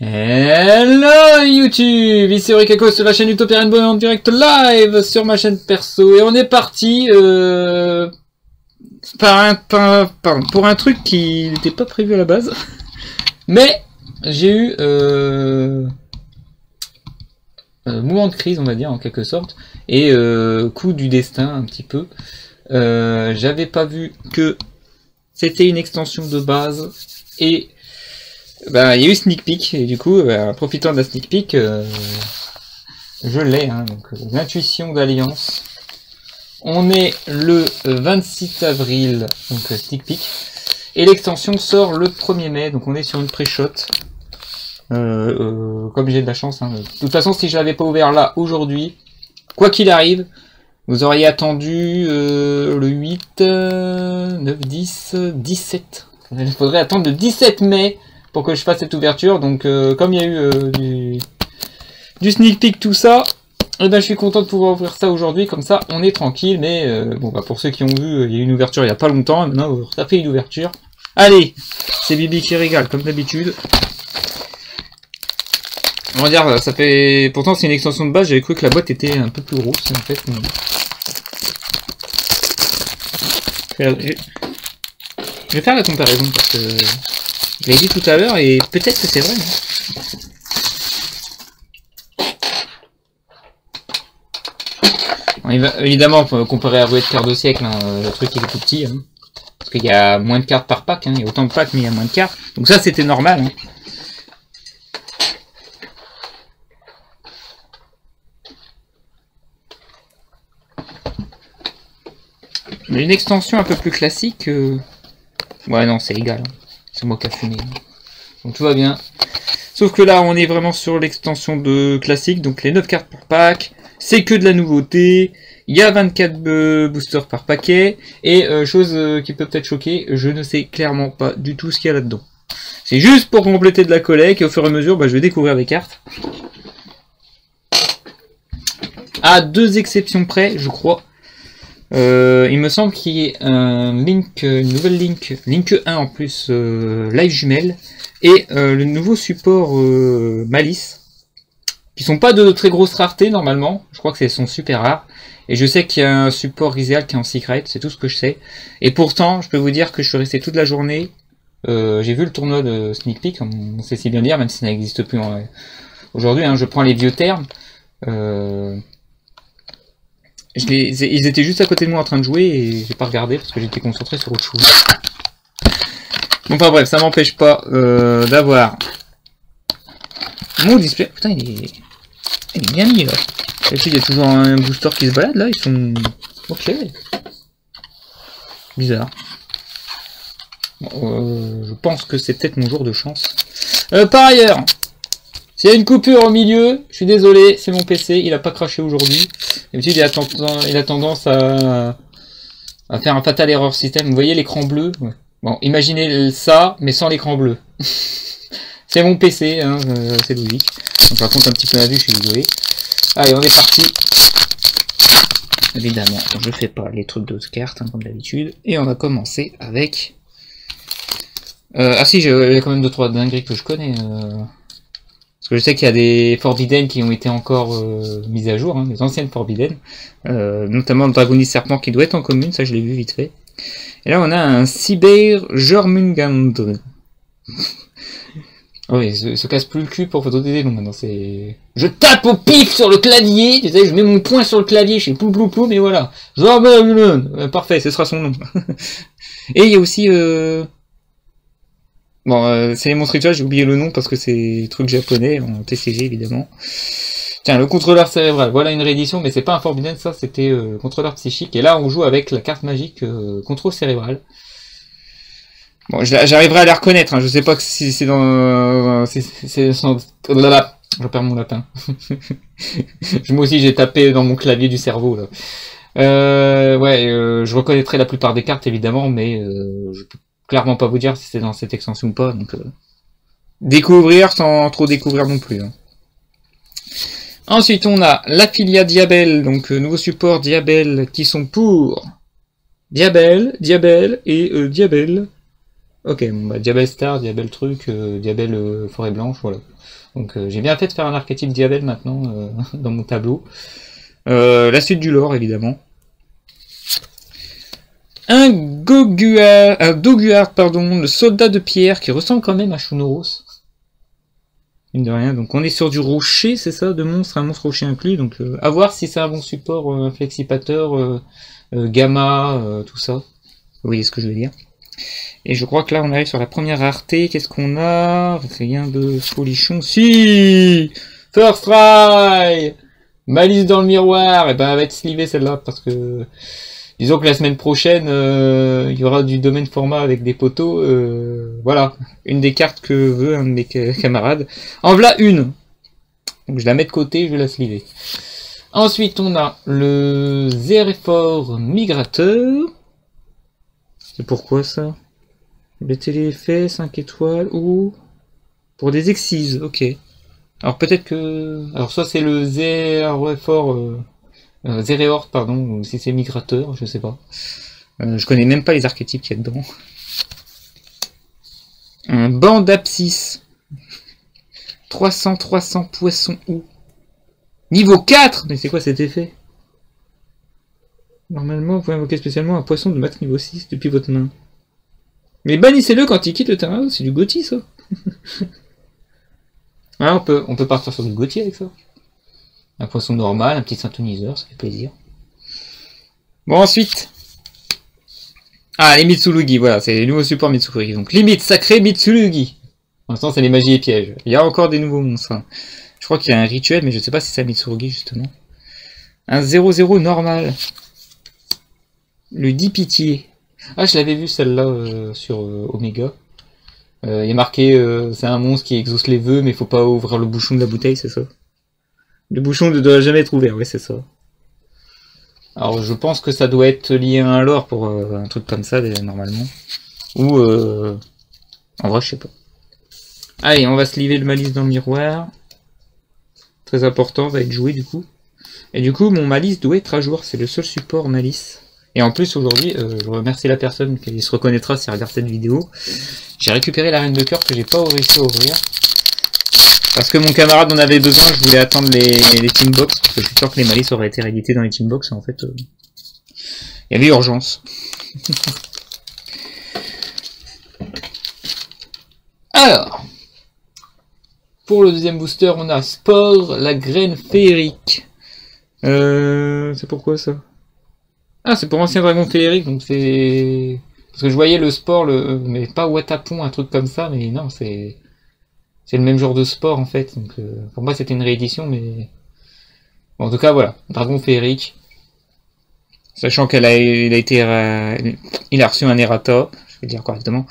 Hello YouTube, ici Eurekaco sur la chaîne Utopia Rainbow en direct live sur ma chaîne perso et on est parti pour un truc qui n'était pas prévu à la base, mais j'ai eu mouvement de crise on va dire en quelque sorte et coup du destin un petit peu. J'avais pas vu que c'était une extension de base et bah, il y a eu Sneak Peek, et du coup, profitant de la Sneak Peek, je l'ai, hein, donc l'intuition d'Alliance. On est le 26 avril, donc Sneak Peek, et l'extension sort le 1er mai, donc on est sur une pré-shot. Comme j'ai de la chance, hein. De toute façon, si je l'avais pas ouvert là, aujourd'hui, quoi qu'il arrive, vous auriez attendu le 8, 9, 10, 17. Il faudrait attendre le 17 mai pour que je fasse cette ouverture. Donc comme il y a eu du sneak peek tout ça, et ben je suis content de pouvoir ouvrir ça aujourd'hui, comme ça on est tranquille. Mais bon bah pour ceux qui ont vu, il y a eu une ouverture il n'y a pas longtemps, maintenant ça fait une ouverture. Allez, c'est Bibi qui régale comme d'habitude. On va dire ça fait, pourtant c'est une extension de base, j'avais cru que la boîte était un peu plus grosse en fait. Je vais faire la comparaison parce que je l'ai dit tout à l'heure et peut-être que c'est vrai. Bon, évidemment, comparé à Rouet de Cœur de Siècle, hein, le truc il est tout petit. Hein, parce qu'il y a moins de cartes par pack. Hein, il y a autant de packs mais il y a moins de cartes. Donc ça c'était normal. Hein. Mais une extension un peu plus classique... Ouais non c'est égal. Hein. C'est moi qui a fumé. Donc tout va bien. Sauf que là on est vraiment sur l'extension de classique. Donc les 9 cartes par pack. C'est que de la nouveauté. Il y a 24 boosters par paquet. Et chose qui peut peut-être choquer, je ne sais clairement pas du tout ce qu'il y a là-dedans. C'est juste pour compléter de la collecte. Et au fur et à mesure, bah, je vais découvrir des cartes. À 2 exceptions près, je crois. Il me semble qu'il y ait un link, une nouvelle link 1 en plus, live jumelle, et le nouveau support Malice, qui sont pas de très grosse rareté normalement, je crois que sont super rares, et je sais qu'il y a un support Riséal qui est en secret, c'est tout ce que je sais, et pourtant je peux vous dire que je suis resté toute la journée, j'ai vu le tournoi de Sneak Peek, on sait si bien dire, même si ça n'existe plus aujourd'hui, hein, je prends les vieux termes, ils étaient juste à côté de moi en train de jouer et j'ai pas regardé parce que j'étais concentré sur autre chose. Bon, enfin bref, ça m'empêche pas d'avoir mon display. Putain, il est bien mis là. Et puis il y a toujours un booster qui se balade là, ils sont... Ok. Bizarre. Bon, je pense que c'est peut-être mon jour de chance. Par ailleurs, s'il y a une coupure au milieu, je suis désolé, c'est mon PC, il a pas craché aujourd'hui. D'habitude, il a tendance à faire un fatal error system. Vous voyez l'écran bleu? Ouais. Bon, imaginez ça, mais sans l'écran bleu. C'est mon PC, hein, c'est logique. Donc, je raconte un petit peu la vue, je suis désolé. Allez, on est parti. Évidemment, je fais pas les trucs de cartes, hein, comme d'habitude. Et on va commencer avec... ah si, j'ai quand même 2-3 dingueries que je connais. Parce que je sais qu'il y a des Forbidden qui ont été encore mises à jour, hein, les anciennes Forbidden. Notamment le Dragonis Serpent qui doit être en commune, ça je l'ai vu vite fait. Et là on a un Cyber Jormungandr. Oh, il se casse plus le cul pour donner des noms maintenant, c'est... Je tape au pif sur le clavier, tu sais, je mets mon poing sur le clavier, je fais plou plou plou, mais voilà. Parfait, ce sera son nom. Et il y a aussi... Bon, c'est les monstres rituels, j'ai oublié le nom parce que c'est des trucs japonais, en TCG évidemment. Tiens, le contrôleur cérébral, voilà une réédition, mais c'est pas un Forbidden, ça c'était contrôleur psychique. Et là on joue avec la carte magique contrôle cérébral. Bon, j'arriverai à les reconnaître, hein. Je sais pas si c'est dans... Je perds mon lapin. Moi aussi j'ai tapé dans mon clavier du cerveau là. Je reconnaîtrai la plupart des cartes évidemment, mais je peux clairement pas vous dire si c'est dans cette extension ou pas, donc découvrir sans trop découvrir non plus. Hein. Ensuite on a l'Aphilia Diabel, donc nouveau support Diabel qui sont pour Diabel et Diabel. Ok, bon, bah, Diabel Star, Diabel truc, Diabel Forêt Blanche, voilà. Donc j'ai bien fait de faire un archétype Diabel maintenant dans mon tableau. La suite du lore, évidemment. Un Doguard, pardon, le soldat de pierre, qui ressemble quand même à Shunoros. Mine de rien, donc on est sur du rocher, c'est ça, de monstre, un monstre rocher inclus, donc à voir si c'est un bon support, un flexipateur, gamma, tout ça. Vous voyez ce que je veux dire. Et je crois que là on arrive sur la première rareté, qu'est-ce qu'on a? Rien de folichon. Si First try Malice dans le miroir, et ben elle va être slivée celle-là, parce que disons que la semaine prochaine, il y aura du domaine format avec des poteaux. Voilà, une des cartes que veut un de mes camarades. En voilà une. Donc je la mets de côté, je vais la sliver. Ensuite, on a le Zéréphore Migrateur. C'est pourquoi ça? Mettez les effets, 5 étoiles, ou... Pour des excises, ok. Alors peut-être que... Alors soit c'est le Zéréphore... Zéréhorde, pardon, ou si c'est migrateur, je sais pas. Je connais même pas les archétypes qu'il y a dedans. Un banc d'abscisse. 300 poissons ou. Niveau 4! Mais c'est quoi cet effet? Normalement, vous pouvez invoquer spécialement un poisson de max niveau 6 depuis votre main. Mais bannissez-le quand il quitte le terrain, c'est du Gauthier ça. Ah, on peut partir sur du Gauthier avec ça. Un poisson normal, un petit synthoniseur, ça fait plaisir. Bon, ensuite. Ah, les Mitsurugi, voilà, c'est les nouveaux supports Mitsurugi. Donc, limite sacré Mitsurugi. Pour l'instant, c'est les magies et pièges. Il y a encore des nouveaux monstres. Hein. Je crois qu'il y a un rituel, mais je sais pas si c'est un Mitsurugi, justement. Un 0-0 normal. Le 10 pitié. Ah, je l'avais vu celle-là sur Omega. Il y a marqué, c'est un monstre qui exauce les vœux, mais il faut pas ouvrir le bouchon de la bouteille, c'est ça? Le bouchon ne doit jamais être ouvert, ouais, c'est ça. Alors, je pense que ça doit être lié à un lore pour un truc comme ça, normalement. Ou, en vrai, je sais pas. Allez, on va se livrer le malice dans le miroir. Très important, va être joué, du coup. Et du coup, mon malice doit être à jour, c'est le seul support malice. Et en plus, aujourd'hui, je remercie la personne qui se reconnaîtra si elle regarde cette vidéo. J'ai récupéré la reine de cœur que j'ai pas réussi à ouvrir. Parce que mon camarade en avait besoin, je voulais attendre les teambox, parce que je suis sûr que les malices auraient été réédités dans les teambox, et en fait, il y avait urgence. Alors, pour le deuxième booster, on a Spore, la graine féerique. C'est pourquoi ça? Ah, c'est pour ancien dragon féerique, donc c'est... Parce que je voyais le sport, mais pas Watapon, un truc comme ça, mais non, c'est le même genre de sport en fait. Donc pour moi c'était une réédition, mais bon, en tout cas voilà, dragon féerique. Sachant il a reçu un errata, je vais dire correctement.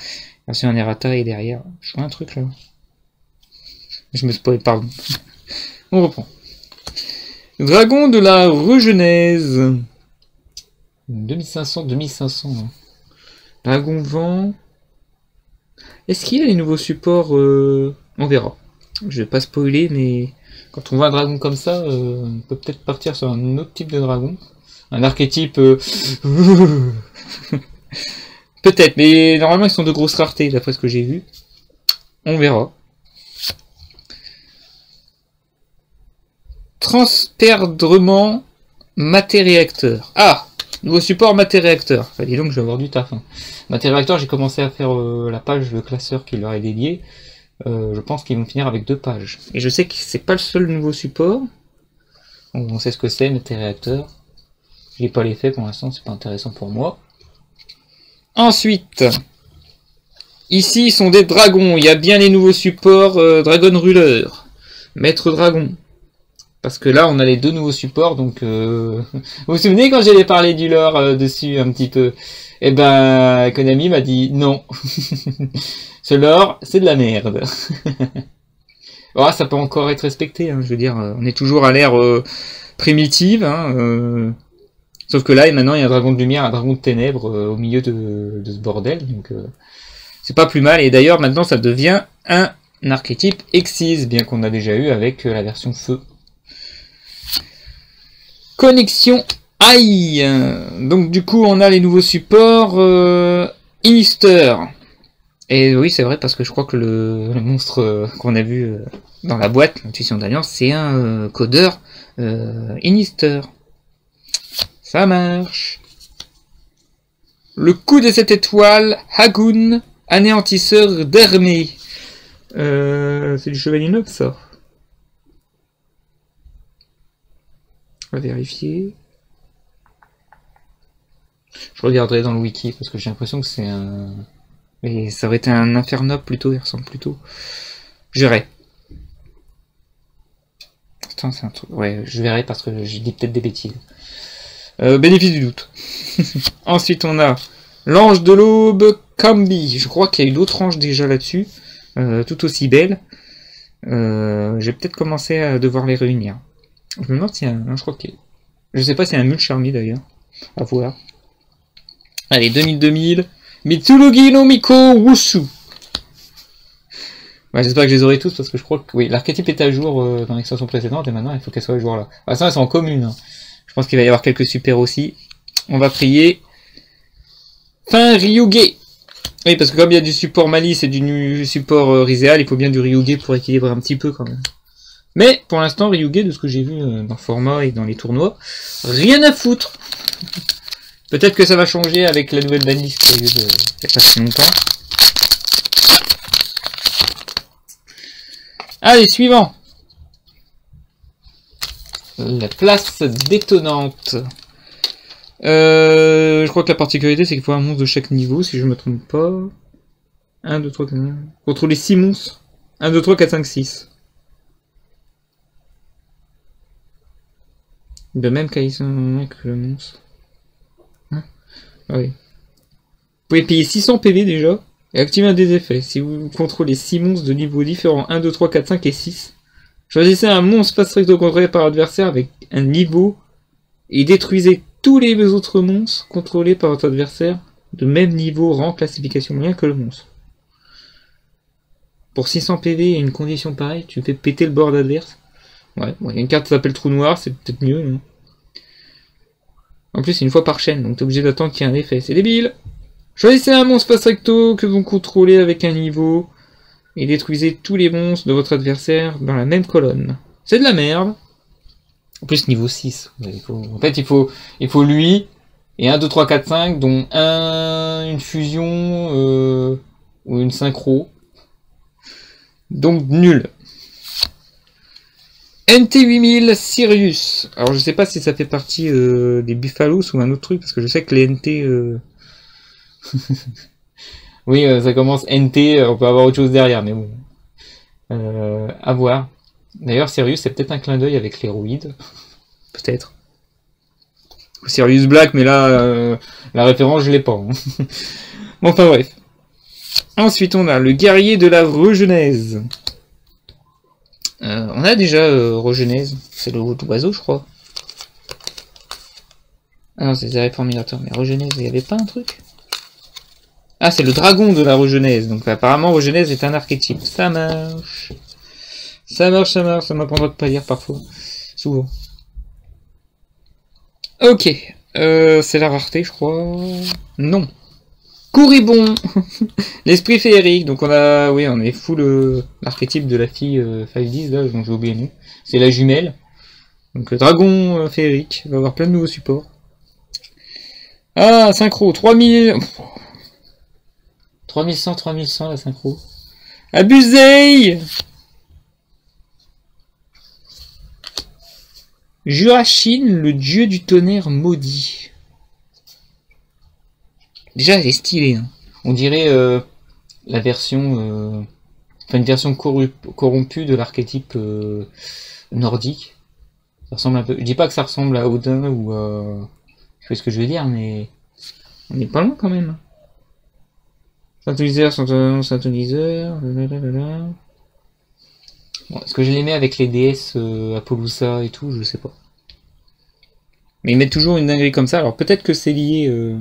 Il a reçu un errata et derrière, je vois un truc là. Je me spoil, pardon. On reprend. Dragon de la regenèse. 2500. Hein. Dragon vent. Est-ce qu'il y a les nouveaux supports On verra. Je vais pas spoiler, mais quand on voit un dragon comme ça, on peut peut-être partir sur un autre type de dragon. Un archétype... peut-être, mais normalement ils sont de grosses raretés, d'après ce que j'ai vu. On verra. Transperdrement maté-réacteur. Ah, nouveau support maté-réacteur. Enfin, dis donc, je vais avoir du taf. Hein. Maté-réacteur, j'ai commencé à faire la page de classeur qui leur est dédiée. Je pense qu'ils vont finir avec 2 pages. Et je sais que c'est pas le seul nouveau support. On sait ce que c'est, maté-réacteur. J'ai pas les faits pour l'instant, c'est pas intéressant pour moi. Ensuite, ici sont des dragons. Il y a bien les nouveaux supports Dragon Ruler, Maître Dragon. Parce que là, on a les 2 nouveaux supports, donc... Vous vous souvenez quand j'allais parler du lore dessus un petit peu? Eh ben, Konami m'a dit non. Ce lore, c'est de la merde. Oh, ça peut encore être respecté, hein, je veux dire, on est toujours à l'ère primitive, hein, sauf que là, et maintenant, il y a un dragon de lumière, un dragon de ténèbres au milieu de ce bordel, donc c'est pas plus mal, et d'ailleurs, maintenant, ça devient un archétype Exis, bien qu'on a déjà eu avec la version feu. Connexion AI. Donc du coup on a les nouveaux supports Inister. Et oui, c'est vrai, parce que je crois que le monstre qu'on a vu dans la boîte, l'intuition d'alliance, c'est un codeur Inister. Ça marche. Le coup de cette étoile, Hagun, anéantisseur d'Hermée. C'est du chevalier noble, ça. On va vérifier. Je regarderai dans le wiki, parce que j'ai l'impression que c'est un... Mais ça aurait été un Infernope plutôt, il ressemble plutôt. Je verrai. Attends, c'est un truc... Ouais, je verrai parce que je dis peut-être des bêtises. Bénéfice du doute. Ensuite, on a l'ange de l'aube, Cambi. Je crois qu'il y a eu d'autres anges déjà là-dessus, tout aussi belles. J'ai peut-être commencé à devoir les réunir. Je me demande s'il y a un... je crois qu'il y a... Je sais pas si c'est un Mulcharmy d'ailleurs. À voir. Allez, 2000. Mitsurugi no Miko Wushu. Ouais, j'espère que je les aurai tous parce que je crois que oui, l'archétype est à jour dans l'extension précédente et maintenant il faut qu'elle soit à jour là. Ah, ça, elles sont en commune. Hein. Je pense qu'il va y avoir quelques super aussi. On va prier. Fin Ryuge. Oui, parce que comme il y a du support Malice et du support Rizéal, il faut bien du Ryuge pour équilibrer un petit peu quand même. Mais pour l'instant, Ryuge, de ce que j'ai vu dans le format et dans les tournois, rien à foutre. Peut-être que ça va changer avec la nouvelle banlist qui a eu il n'y a pas si longtemps. Allez, suivant. La place détonnante. Je crois que la particularité, c'est qu'il faut un monstre de chaque niveau, si je me trompe pas. 1, 2, 3, 4, 5. Contre les 6 monstres. 1, 2, 3, 4, 5, 6. De même que le monstre. Hein, ah oui. Vous pouvez payer 600 PV déjà et activer un des effets. Si vous contrôlez 6 monstres de niveaux différents, 1, 2, 3, 4, 5 et 6, choisissez un monstre pas stricto contrôlé par l'adversaire avec un niveau et détruisez tous les autres monstres contrôlés par votre adversaire de même niveau, rang, classification moyen que le monstre. Pour 600 PV et une condition pareille, tu fais péter le board adverse. Ouais, bon, il y a une carte qui s'appelle Trou Noir, c'est peut-être mieux, non? En plus, c'est une fois par chaîne, donc t'es obligé d'attendre qu'il y ait un effet. C'est débile! Choisissez un monstre pas stricto que vous contrôlez avec un niveau et détruisez tous les monstres de votre adversaire dans la même colonne. C'est de la merde! En plus, niveau 6. En fait, il faut lui et 1, 2, 3, 4, 5, dont une fusion ou une synchro. Donc, nul. NT8000 Sirius. Alors, je sais pas si ça fait partie des Buffalos ou un autre truc, parce que je sais que les NT... oui, ça commence NT, on peut avoir autre chose derrière, mais bon. À voir. D'ailleurs, Sirius, c'est peut-être un clin d'œil avec l'héroïde. Peut-être. Sirius Black, mais là, la référence, je l'ai pas. Hein. Bon, enfin bref. Ensuite, on a le guerrier de la regenèse. On a déjà regenèse. C'est le oiseau, je crois. Ah non, c'est des réformateurs. Mais regenèse, il n'y avait pas un truc? Ah, c'est le dragon de la regenèse. Donc apparemment, regenèse est un archétype. Ça marche. Ça marche, ça marche. Ça m'apprendra de pas lire parfois. Souvent. Ok. C'est la rareté, je crois. Non. Couribon. L'esprit féerique. Donc on a... Oui, on est full l'archétype de la fille 510, là, dont j'ai oublié le nom. C'est la jumelle. Donc le dragon féerique. Va avoir plein de nouveaux supports. Ah, synchro. 3000... 3100, 3100 la synchro. Abusé. Jurashin, le dieu du tonnerre maudit. Déjà, elle est stylée. Hein. On dirait la version... enfin, une version corrompue de l'archétype nordique. Ça ressemble un peu... Je dis pas que ça ressemble à Odin ou à... Je sais ce que je veux dire, mais... On est pas loin quand même. Synthoniseur, synthoniseur... Bon, est-ce que je les mets avec les déesses Appollousa et tout? Je sais pas. Mais ils mettent toujours une dinguerie comme ça, alors peut-être que c'est lié...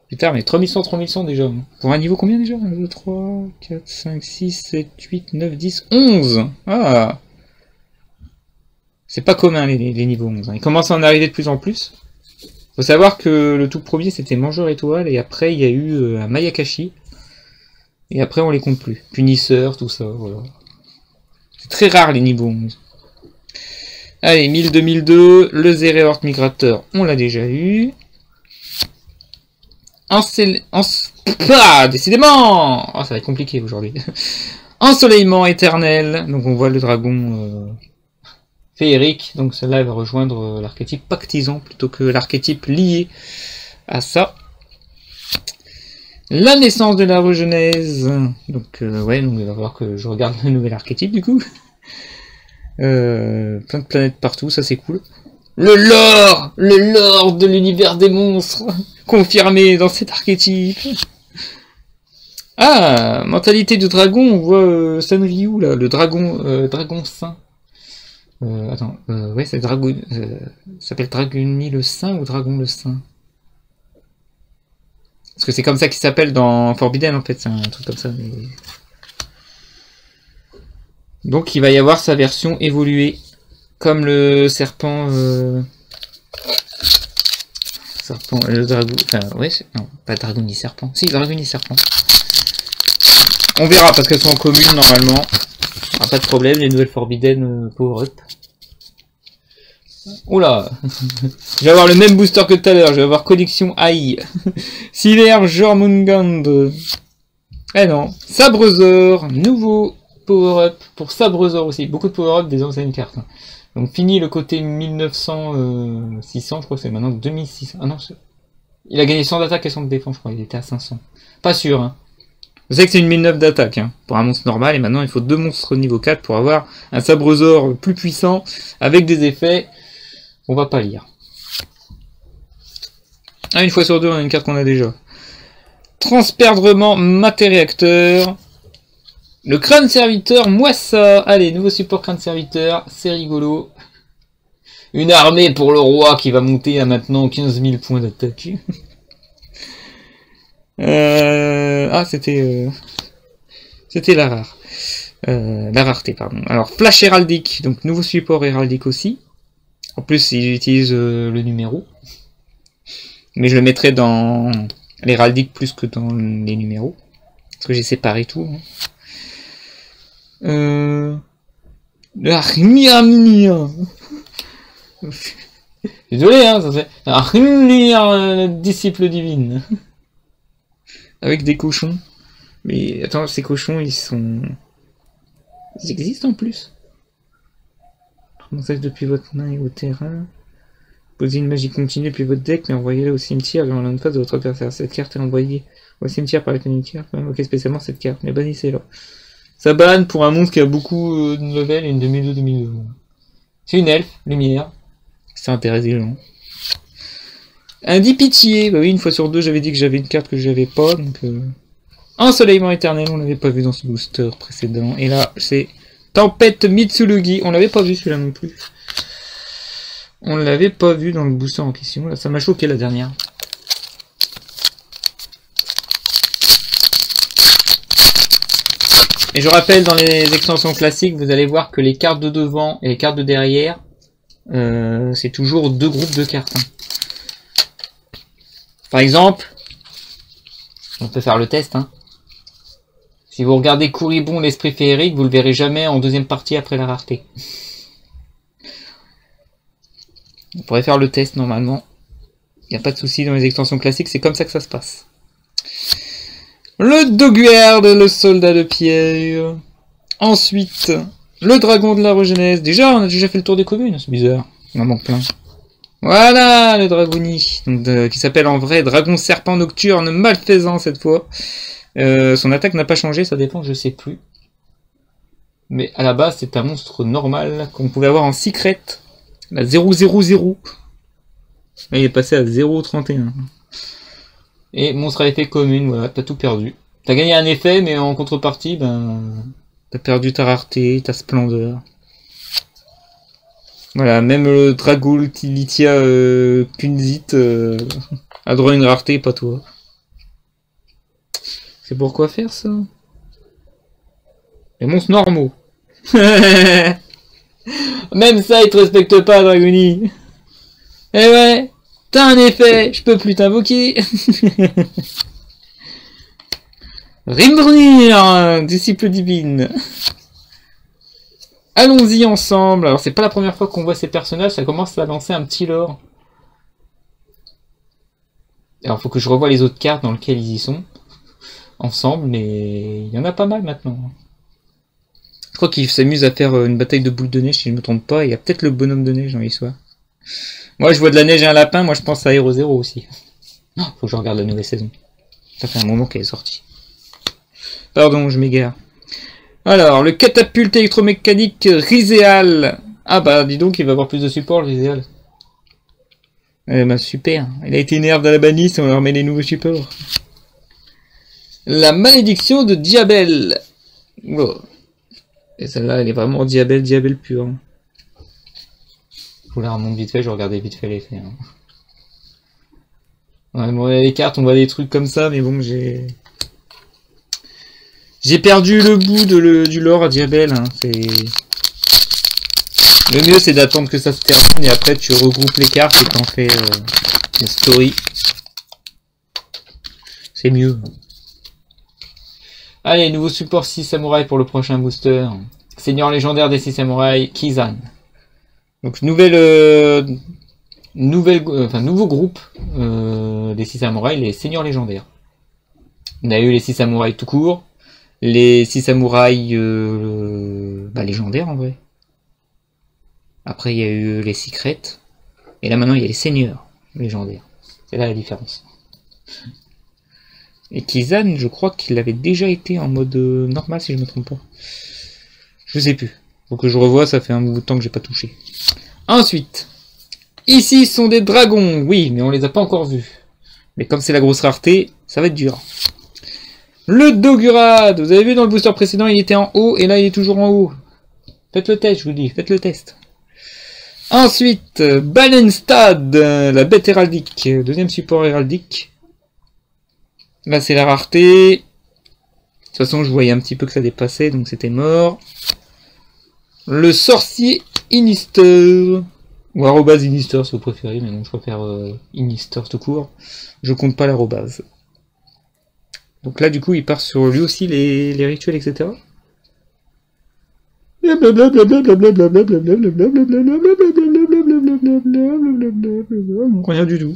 Putain, mais 3100, 3100 déjà. Pour un niveau combien déjà? 1, 2, 3, 4, 5, 6, 7, 8, 9, 10, 11! Ah! C'est pas commun les niveaux 11. Hein. Ils commencent à en arriver de plus en plus. Faut savoir que le tout premier c'était Mangeur Étoile et après il y a eu un Mayakashi. Et après, on les compte plus. Punisseur, tout ça, voilà. C'est très rare les niveaux 11. Allez, 1000-2002, le Zéréort Migrateur, on l'a déjà eu. Décidément oh, ça va être compliqué aujourd'hui. Ensoleillement éternel, donc on voit le dragon féerique, donc celle-là va rejoindre l'archétype pactisan plutôt que l'archétype lié à ça. La naissance de la regenèse, donc ouais, donc il va falloir que je regarde le nouvel archétype du coup. Plein de planètes partout, ça c'est cool. Le lore de l'univers des monstres, confirmé dans cet archétype. Ah, mentalité du dragon, on voit Sanryu là, le dragon saint. Attends, ouais c'est dragon, s'appelle Dragoni le saint ou dragon le saint? Parce que c'est comme ça qu'il s'appelle dans Forbidden en fait, c'est un truc comme ça. Mais... Donc il va y avoir sa version évoluée, comme le serpent, le dragon, enfin ouais, non, pas Dragoni serpent, si Dragoni serpent. On verra parce qu'elles sont en commune normalement, ah, pas de problème, les nouvelles Forbidden power up. Oula, je vais avoir le même booster que tout à l'heure, je vais avoir connexion AI. Siler Jormungand. Eh non, Sabrezor, nouveau power-up pour Sabrezor aussi. Beaucoup de power-up des anciennes cartes. Donc fini le côté 1900, 600, je crois que c'est maintenant 2600. Ah non, il a gagné 100 d'attaque et 100 de défense, je crois, il était à 500. Pas sûr, hein. Je sais que c'est une 1009 d'attaque, hein, pour un monstre normal, et maintenant il faut 2 monstres niveau 4 pour avoir un Sabrezor plus puissant, avec des effets qu'on va pas lire. Ah, une fois sur deux, on a une carte qu'on a déjà. Transperdrement Matéréacteur. Le crâne serviteur, moi ça. Allez, nouveau support crâne serviteur, c'est rigolo. Une armée pour le roi qui va monter à maintenant 15 000 points d'attaque. Ah, c'était la rare. La rareté, pardon. Alors, flash héraldique, donc nouveau support héraldique aussi. En plus, il utilise le numéro. Mais je le mettrai dans l'héraldique plus que dans les numéros. Parce que j'ai séparé tout. La Rmir. Désolé, hein, ça fait la Rmir, disciple divine. Avec des cochons. Mais attends, ces cochons, ils existent en plus. Commencez depuis votre main et au terrain. Posez une magie continue depuis votre deck, mais envoyez-la au cimetière dans l'une phase de votre adversaire. Cette carte est envoyée au cimetière par la carte. Ok, spécialement cette carte, mais bannissez-la. Ça banne pour un monstre qui a beaucoup de level et une 2002-2002. C'est une elfe, lumière. Ça intéresse les gens. Un dit pitié. Bah oui, une fois sur deux, j'avais dit que j'avais une carte que j'avais pas. Donc, Ensoleillement éternel, on l'avait pas vu dans ce booster précédent. Et là, c'est Tempête Mitsulugi. On l'avait pas vu celui-là non plus. On l'avait pas vu dans le booster en question. Là, ça m'a choqué la dernière. Et je rappelle, dans les extensions classiques, vous allez voir que les cartes de devant et les cartes de derrière, c'est toujours 2 groupes de cartes. Hein. Par exemple, on peut faire le test. Hein. Si vous regardez Couribon, l'esprit féerique, vous le verrez jamais en deuxième partie après la rareté. On pourrait faire le test normalement. Il n'y a pas de souci dans les extensions classiques, c'est comme ça que ça se passe. Le Doguerd, le soldat de pierre. Ensuite, le dragon de la regenèse. Déjà, on a déjà fait le tour des communes, c'est bizarre. Il en manque plein. Voilà, le Dragoni. Donc, qui s'appelle en vrai Dragon Serpent Nocturne Malfaisant cette fois. Son attaque n'a pas changé, ça dépend, je sais plus. Mais à la base, c'est un monstre normal qu'on pouvait avoir en secret. La 000. Là, il est passé à 0,31. Et monstre à effet commune, voilà, t'as tout perdu. T'as gagné un effet, mais en contrepartie, ben, t'as perdu ta rareté, ta splendeur. Voilà, même le Dragul Tilitia Kunzit a droit à une rareté, pas toi. C'est pourquoi faire ça? Les monstres normaux. Même ça, ils te respectent pas, Dragoni. Eh ouais, t'as un effet, je peux plus t'invoquer. Rimbrunir, disciple divine. Allons-y ensemble. Alors c'est pas la première fois qu'on voit ces personnages, ça commence à lancer un petit lore. Alors faut que je revoie les autres cartes dans lesquelles ils y sont. Ensemble, mais il y en a pas mal maintenant. Je crois qu'ils s'amusent à faire une bataille de boules de neige si je me trompe pas. Il y a peut-être le bonhomme de neige dans l'histoire. Moi je vois de la neige et un lapin, moi je pense à Hero Zero aussi. Non, faut que je regarde la nouvelle saison. Ça fait un moment qu'elle est sortie. Pardon, je m'égare. Alors, le catapulte électromécanique Rizéal. Ah bah, dis donc, il va avoir plus de support, le Rizéal. Eh bah, super. Il a été énervé à la bannisse, on leur met les nouveaux supports. La malédiction de Diabel. Oh. Et celle-là, elle est vraiment Diabel pur. Je vous la remonte vite fait, je regardais vite fait l'effet. Hein. Ouais, bon, les cartes, on voit des trucs comme ça, mais bon, j'ai perdu le bout du lore à Diabel. Hein. Le mieux, c'est d'attendre que ça se termine et après, tu regroupes les cartes et t'en fais une story. C'est mieux. Allez, nouveau support 6 samouraïs pour le prochain booster. Seigneur légendaire des 6 samouraïs, Kizan. Donc, nouveau groupe des 6 samouraïs, les seigneurs légendaires. On a eu les 6 samouraïs tout court. Les 6 samouraïs légendaires en vrai. Après il y a eu les secrets. Et là maintenant il y a les seigneurs légendaires. C'est là la différence. Et Kizan, je crois qu'il avait déjà été en mode normal si je me trompe pas. Je sais plus. Faut que je revoie, ça fait un bout de temps que j'ai pas touché. Ensuite. Ici sont des dragons. Oui, mais on les a pas encore vus. Mais comme c'est la grosse rareté, ça va être dur. Le Dogurad, vous avez vu dans le booster précédent, il était en haut et là il est toujours en haut. Faites le test, je vous dis, faites le test. Ensuite, Balenstad, la bête héraldique, deuxième support héraldique. Là c'est la rareté. De toute façon, je voyais un petit peu que ça dépassait, donc c'était mort. Le sorcier Inister, ou arrobase Inister si vous préférez, mais non, je préfère Inister tout court. Je compte pas l'arrobase. Donc là, du coup, il part sur lui aussi les rituels, etc. Rien du tout.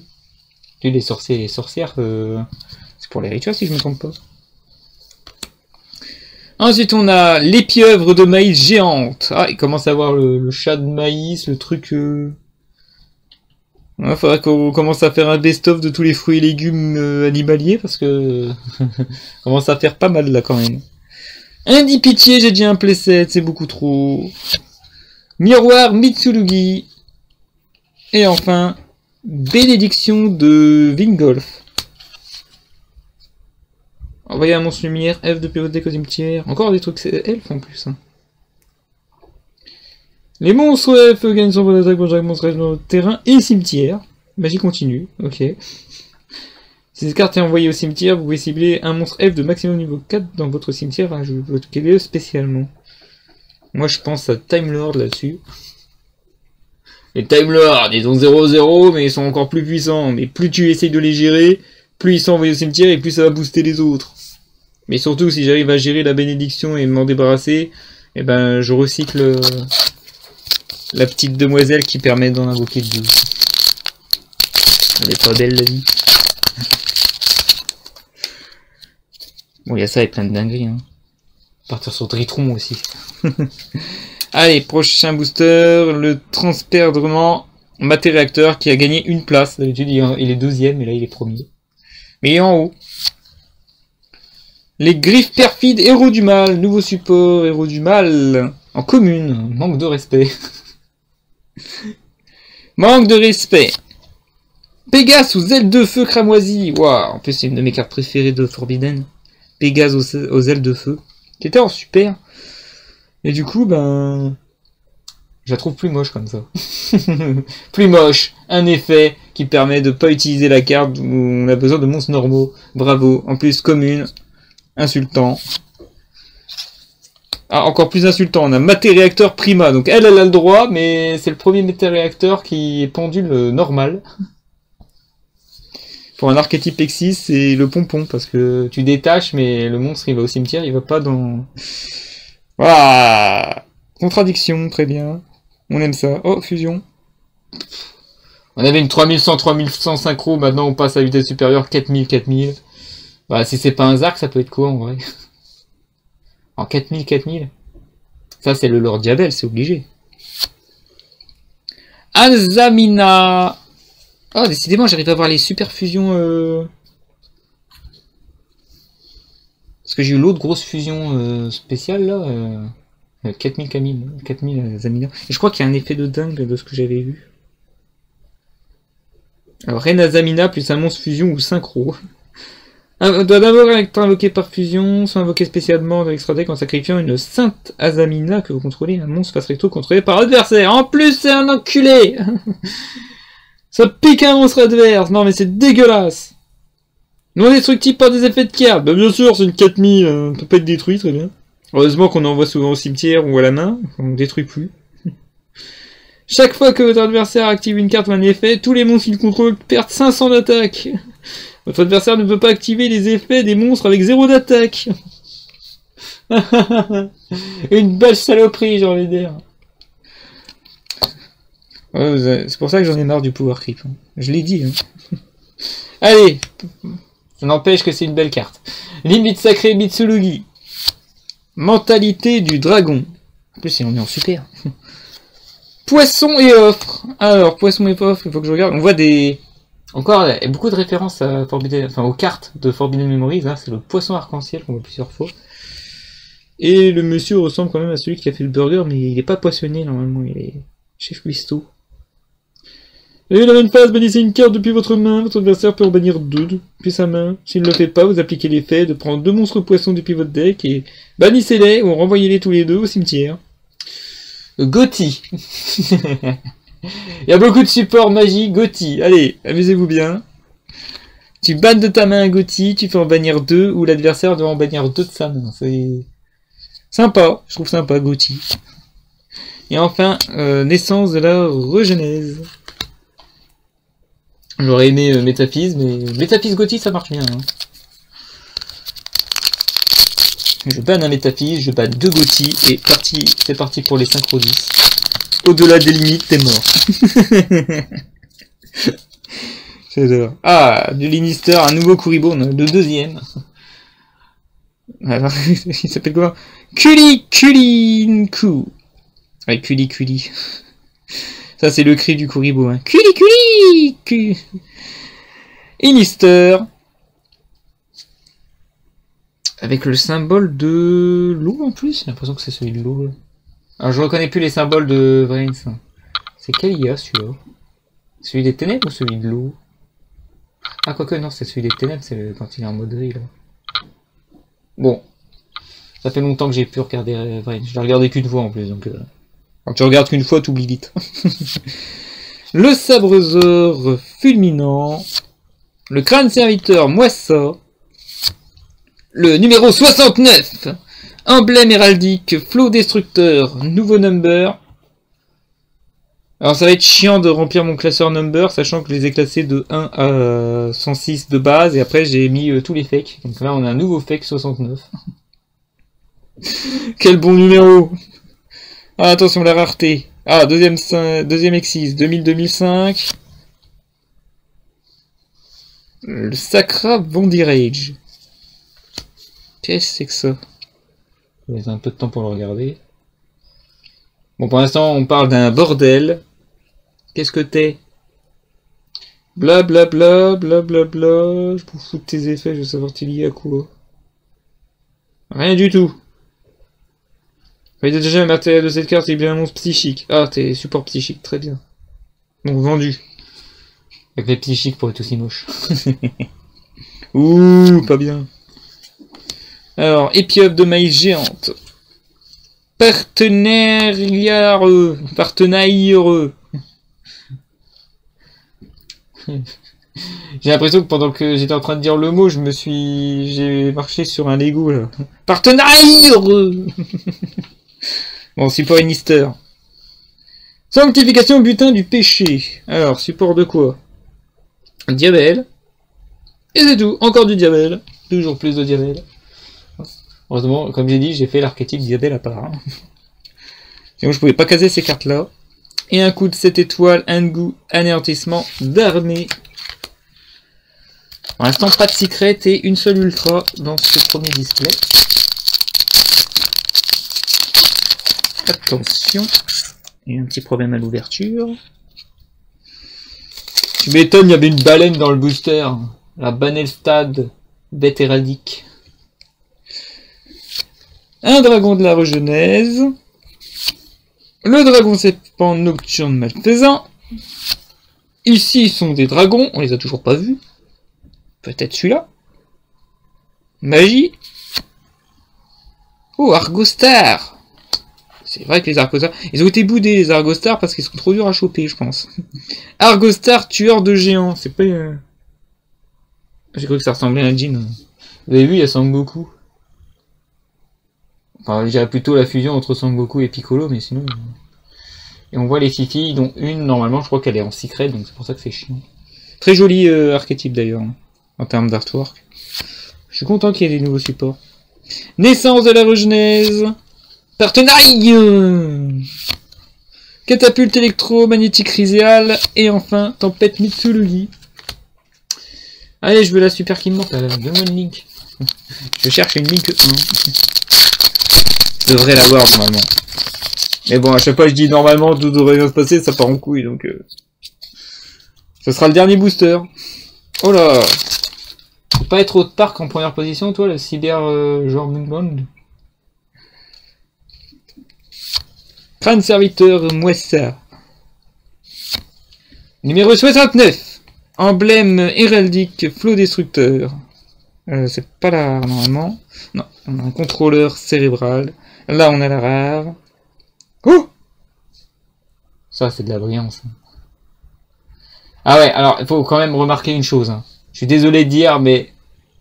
Les sorciers et les sorcières, c'est pour les rituels si je me trompe pas. Ensuite, on a les pieuvres de maïs géantes. Ah, il commence à avoir le chat de maïs, le truc... Il faudrait qu'on commence à faire un best-of de tous les fruits et légumes animaliers, parce que... on commence à faire pas mal là quand même. Un dit pitié, j'ai déjà un playset, c'est beaucoup trop. Miroir Mitsurugi. Et enfin, bénédiction de Vingolf. Envoyer un monstre lumière, F de POD au cimetière. Encore des trucs elfes en plus. Hein. Les monstres F gagnent son point d'attaque pour chaque monstre dans le terrain et cimetière. Magie continue, ok. Si cette carte est envoyée au cimetière, vous pouvez cibler un monstre F de maximum niveau 4 dans votre cimetière, ajoutez-le spécialement. Moi je pense à Time Lord là-dessus. Les Time Lords, ils ont 0-0, mais ils sont encore plus puissants. Mais plus tu essayes de les gérer, plus ils sont envoyés au cimetière et plus ça va booster les autres. Mais surtout, si j'arrive à gérer la bénédiction et m'en débarrasser, eh ben je recycle la petite demoiselle qui permet d'en invoquer 12. Elle est pas belle la vie. Bon, il y a ça et plein de dingueries. Hein. Partir sur Dritron aussi. Allez, prochain booster, le transperdrement Maté-Réacteur qui a gagné une place. D'habitude, il est deuxième, et là, il est premier. Mais il est en haut. Les griffes perfides, héros du mal. Nouveau support, héros du mal. En commune. Manque de respect. Manque de respect. Pégase aux ailes de feu cramoisi. Waouh, en plus, c'est une de mes cartes préférées de Forbidden. Pégase aux ailes de feu. Qui était en super. Et du coup, ben... je la trouve plus moche comme ça. Plus moche. Un effet qui permet de pas utiliser la carte où on a besoin de monstres normaux. Bravo. En plus, commune. Insultant. Ah, encore plus insultant. On a Maté-Réacteur Prima. Donc elle a le droit, mais c'est le premier Maté-Réacteur qui est pendule normal. Pour un archétype X6, c'est le pompon, parce que tu détaches, mais le monstre il va au cimetière, il va pas dans... Voilà. Contradiction, très bien. On aime ça. Oh, fusion. On avait une 3100, 3100 synchro, maintenant on passe à vitesse supérieure, 4000, 4000. Voilà, si c'est pas un Zark, ça peut être quoi en vrai? En 4000, 4000. Ça c'est le Lord Diabel, c'est obligé. Azamina. Oh, décidément, j'arrive à voir les super fusions. Parce que j'ai eu l'autre grosse fusion spéciale là. 4000 Camille, 4000 Azamina. Et je crois qu'il y a un effet de dingue de ce que j'avais vu. Alors, Reine Azamina plus un monstre fusion ou synchro. Doit d'abord être invoqué par fusion, soit invoqué spécialement dans l'extra deck en sacrifiant une sainte Azamina que vous contrôlez, un monstre face recto contrôlé par l'adversaire. En plus, c'est un enculé. Ça pique un monstre adverse. Non, mais c'est dégueulasse. Non destructible par des effets de carte. Bah, bien sûr, c'est une 4000. On peut pas être détruit, très bien. Heureusement qu'on envoie souvent au cimetière ou à la main. On détruit plus. Chaque fois que votre adversaire active une carte ou un effet, tous les monstres qu'il contrôle perdent 500 d'attaque. Votre adversaire ne peut pas activer les effets des monstres avec 0 d'attaque. Une belle saloperie, j'ai envie de dire. Ouais, c'est pour ça que j'en ai marre du pouvoir creep. Je l'ai dit. Hein. Allez, ça n'empêche que c'est une belle carte. Limite sacrée Mitsurugi. Mentalité du dragon. En plus, on est en super. Poisson et offre. Alors, poisson et offre, il faut que je regarde. On voit des... Encore, il y a beaucoup de références à Forbidden... enfin, aux cartes de Forbidden Memories. Hein. C'est le poisson arc-en-ciel qu'on voit plusieurs fois. Et le monsieur ressemble quand même à celui qui a fait le burger, mais il n'est pas poissonné normalement. Il est chef cuistot. Et la même phase, bannissez une carte depuis votre main. Votre adversaire peut en bannir 2 depuis sa main. S'il ne le fait pas, vous appliquez l'effet de prendre 2 monstres poissons depuis votre deck et bannissez-les ou renvoyez-les tous les deux au cimetière. Gotti. Il y a beaucoup de supports magie. Gotti. Allez, amusez-vous bien. Tu bannes de ta main un Gotti, tu fais en bannir 2 ou l'adversaire doit en bannir 2 de sa main. C'est sympa. Je trouve sympa, Gotti. Et enfin, naissance de la regenèse. J'aurais aimé Métaphys, mais Métaphys Gotti ça marche bien. Hein. Je banne un Métaphys, je banne 2 Gotti, et c'est parti pour les synchro 10. Au-delà des limites, t'es mort. J'adore. Ah, du Linister, un nouveau Kuribo, le deuxième. Alors, il s'appelle quoi? Kulinku. Ouais, Kuli. Ça, c'est le cri du Kuribo. Hein. Kuli. Linister. Avec le symbole de l'eau en plus. J'ai l'impression que c'est celui de l'eau. Alors, je reconnais plus les symboles de Vrains. C'est quel IA celui-là? Celui des ténèbres ou celui de l'eau? Ah, quoique, non, c'est celui des ténèbres, c'est quand il est en mode gris, là. Bon. Ça fait longtemps que j'ai pu regarder Vrains. Je l'ai regardé qu'une fois en plus, donc... Quand tu regardes qu'une fois, t'oublies vite. Le sabrezor fulminant. Le crâne serviteur Moissa. Le numéro 69. Emblème héraldique, flot destructeur, nouveau number. Alors ça va être chiant de remplir mon classeur number, sachant que je les ai classés de 1 à 106 de base, et après j'ai mis tous les fakes. Donc là on a un nouveau fake 69. Quel bon numéro! Ah, attention, la rareté. Ah, deuxième X6, 2000-2005. Le Sacra Vondirage. Qu'est-ce que c'est que ça? Il y a un peu de temps pour le regarder. Bon, pour l'instant, on parle d'un bordel. Qu'est-ce que t'es? Blablabla, blablabla. Je m'en fous de tes effets, je veux savoir t'es lié à quoi. Rien du tout. Il a déjà le matériel de cette carte, c'est bien un monstre psychique. Ah, t'es support psychique, très bien. Donc vendu. Avec les psychiques pour être aussi moche. Ouh, pas bien. Alors, épiope de maïs géante. Partenaire heureux. J'ai l'impression que pendant que j'étais en train de dire le mot, j'ai marché sur un Lego là. Partenaire heureux. Bon, support Linister. Sanctification butin du péché. Alors, support de quoi? Diabel. Et c'est tout, encore du diamel. Toujours plus de diamel. Heureusement, comme j'ai dit, j'ai fait l'archétype diamel à part. Hein. Sinon, je pouvais pas caser ces cartes-là. Et un coup de 7 étoiles, un goût, anéantissement d'armée. Pour l'instant, pas de secret et une seule ultra dans ce premier display. Attention. Il y a un petit problème à l'ouverture. Tu m'étonnes, il y avait une baleine dans le booster. La Banelstad, bête héraldique. Un dragon de la regenèse. Le dragon serpent nocturne malfaisant. Ici sont des dragons, on les a toujours pas vus. Peut-être celui-là. Magie. Oh, Argostar. C'est vrai que les Argostars... Ils ont été boudés, les Argostars, parce qu'ils sont trop durs à choper, je pense. Argostar, tueur de géants. C'est pas... J'ai cru que ça ressemblait à un djinn. Vous avez vu, il y a Sangoku. Enfin, je dirais plutôt la fusion entre Sangoku et Piccolo, mais sinon... Et on voit les filles, dont une, normalement, je crois qu'elle est en secret, donc c'est pour ça que c'est chiant. Très joli archétype, d'ailleurs, hein, en termes d'artwork. Je suis content qu'il y ait des nouveaux supports. Naissance de la regenèse. Partenariat. Catapulte électromagnétique riséale. Et enfin, tempête Mitsurugi. Allez, je veux la super qui me manque, donne-moi une link. Je cherche une link 1. Je devrais l'avoir normalement. Mais bon, à chaque fois je dis normalement tout devrait bien se passer, ça part en couille, donc... Ce sera le dernier booster. Oh là. Faut pas être autre part qu'en première position, toi, le cyber genre Moonbond. Crâne serviteur Mouessa. Numéro 69. Emblème héraldique flot destructeur. C'est pas là, normalement. Non, on a un contrôleur cérébral. Là, on a la rare. Oh! Ça, c'est de la brillance. Ah ouais, alors, il faut quand même remarquer une chose. Hein. Je suis désolé de dire, mais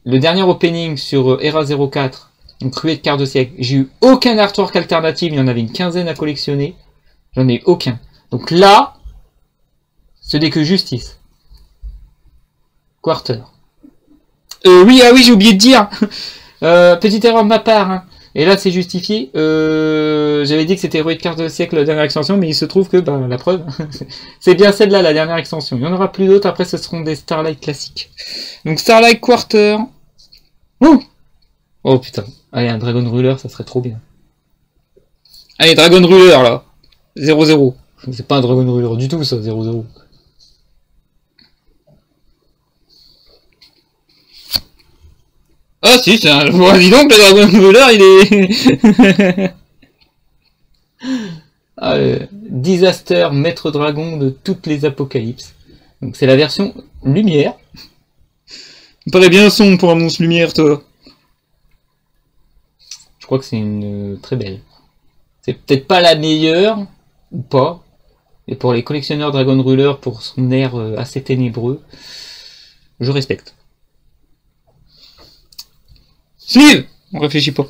le dernier opening sur Era 04, donc ruée de quart de siècle, j'ai eu aucun artwork alternatif, il y en avait une quinzaine à collectionner. J'en ai eu aucun. Donc là, ce n'est que justice. Quarter. Oui, ah oui, j'ai oublié de dire. Petite erreur de ma part. Hein. Et là, c'est justifié. J'avais dit que c'était ruée de quart de siècle la dernière extension, mais il se trouve que, la preuve, c'est bien celle-là, la dernière extension. Il n'y en aura plus d'autres, après ce seront des Starlight classiques. Donc Starlight Quarter. Ouh! Oh putain. Allez, un Dragon Ruler, ça serait trop bien. Allez, Dragon Ruler, là. 0-0. C'est pas un Dragon Ruler du tout, ça, 0-0. Ah si, c'est un... Bon, dis donc, le Dragon Ruler, il est... Disaster, maître dragon de toutes les apocalypses. Donc c'est la version lumière. Il paraît bien sombre pour un monstre lumière, toi. Je crois que c'est une très belle. C'est peut-être pas la meilleure, ou pas. Mais pour les collectionneurs Dragon Ruler, pour son air assez ténébreux, je respecte. Sleeve! On réfléchit pas.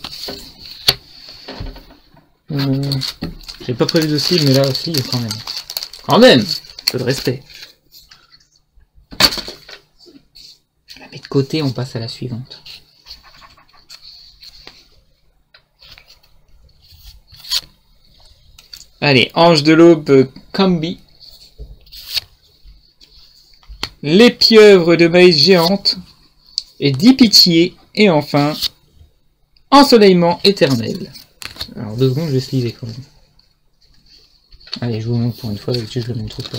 J'ai pas prévu de sleeve, mais là aussi, quand même. Quand même! Un peu de respect. Je la mets de côté, on passe à la suivante. Allez, Ange de l'Aube, Combi. Les pieuvres de maïs géantes. Et 10 pitiés. Et enfin, Ensoleillement éternel. Alors 2 secondes, je vais sliver quand même. Allez, je vous montre pour une fois, d'habitude je le montre pas.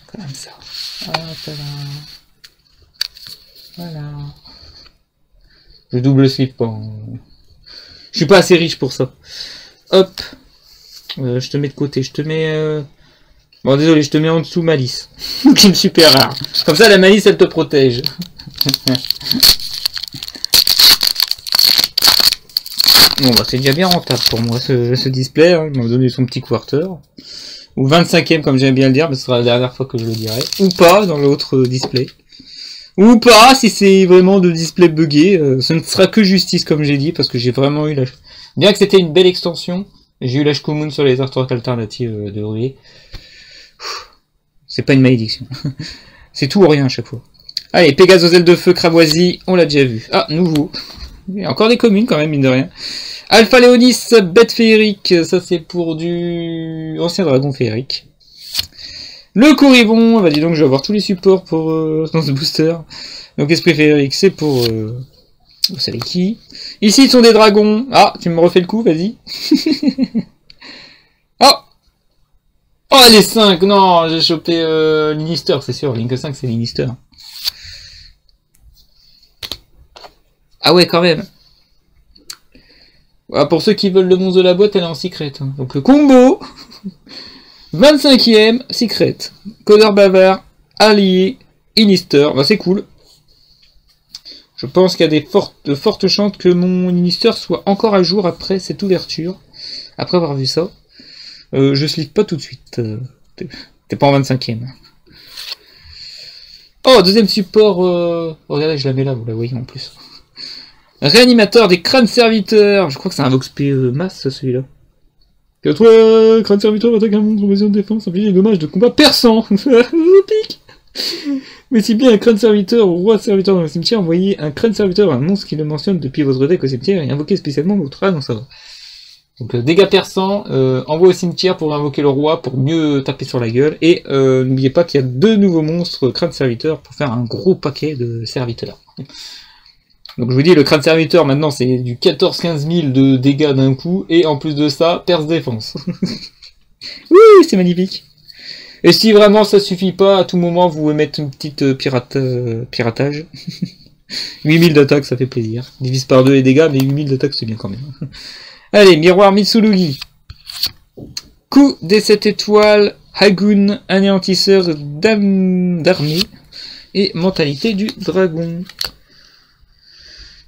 Comme ça. Hop là. Voilà. Je double slip pas. Je suis pas assez riche pour ça. Hop. Je te mets de côté. Je te mets... Bon, désolé, je te mets en dessous Malice. Qui est super rare. Comme ça, la Malice, elle te protège. Bon, bah, c'est déjà bien rentable pour moi, ce display. Hein. Il m'a donné son petit quarter. Ou 25e, comme j'aime bien le dire. Mais ce sera la dernière fois que je le dirai. Ou pas, dans l'autre display. Ou pas, si c'est vraiment de display buggé. Ce ne sera que justice, comme j'ai dit, parce que j'ai vraiment eu la... Bien que c'était une belle extension, j'ai eu la Shkumun sur les artworks alternatives de Rué. C'est pas une malédiction. C'est tout ou rien à chaque fois. Allez, Pégase aux ailes de feu, cramoisi, on l'a déjà vu. Ah, nouveau. Il y a encore des communes quand même, mine de rien. Alpha Léonis, bête féerique, ça c'est pour du ancien dragon féerique. Le Corribon, bah dis donc je vais avoir tous les supports pour dans ce booster. Donc esprit féerique, c'est pour... vous savez qui. Ici, ils sont des dragons. Ah, tu me refais le coup, vas-y. Oh. Oh, les 5, non, j'ai chopé Linister, c'est sûr. Link 5, c'est Linister. Ah ouais, quand même. Voilà, pour ceux qui veulent le monstre de la boîte, elle est en secret. Hein. Donc le combo 25e, secret. Codeur bavard, allié, Inister. Bah, c'est cool. Je pense qu'il y a de fortes chances que mon Inister soit encore à jour après cette ouverture. Après avoir vu ça. Je slip pas tout de suite. T'es pas en 25e. Oh, deuxième support. Regardez, je la mets là, vous la voyez en plus. Réanimateur des crânes serviteurs. Je crois que c'est un Vox P masse celui-là. Que toi, crâne serviteur attaque un monstre en position de défense, inflige des dommages de combat perçant. Pique. Mais si bien un crâne serviteur ou roi serviteur dans le cimetière, envoyez un crâne serviteur à un monstre qui le mentionne depuis votre deck au cimetière et invoquez spécialement votre âne, ça va. Donc dégâts perçants, envoie au cimetière pour invoquer le roi pour mieux taper sur la gueule. Et n'oubliez pas qu'il y a 2 nouveaux monstres crâne serviteur pour faire un gros paquet de serviteurs. Donc je vous dis, le crâne serviteur maintenant c'est du 14-15 000 de dégâts d'un coup, et en plus de ça, perce défense. Oui, c'est magnifique. Et si vraiment ça suffit pas, à tout moment vous pouvez mettre une petite piratage. 8000 d'attaque, ça fait plaisir. Divise par 2 les dégâts, mais 8000 d'attaque c'est bien quand même. Allez, miroir Mitsurugi. Coup des 7 étoiles, Hagun, anéantisseur d'armée, et mentalité du dragon.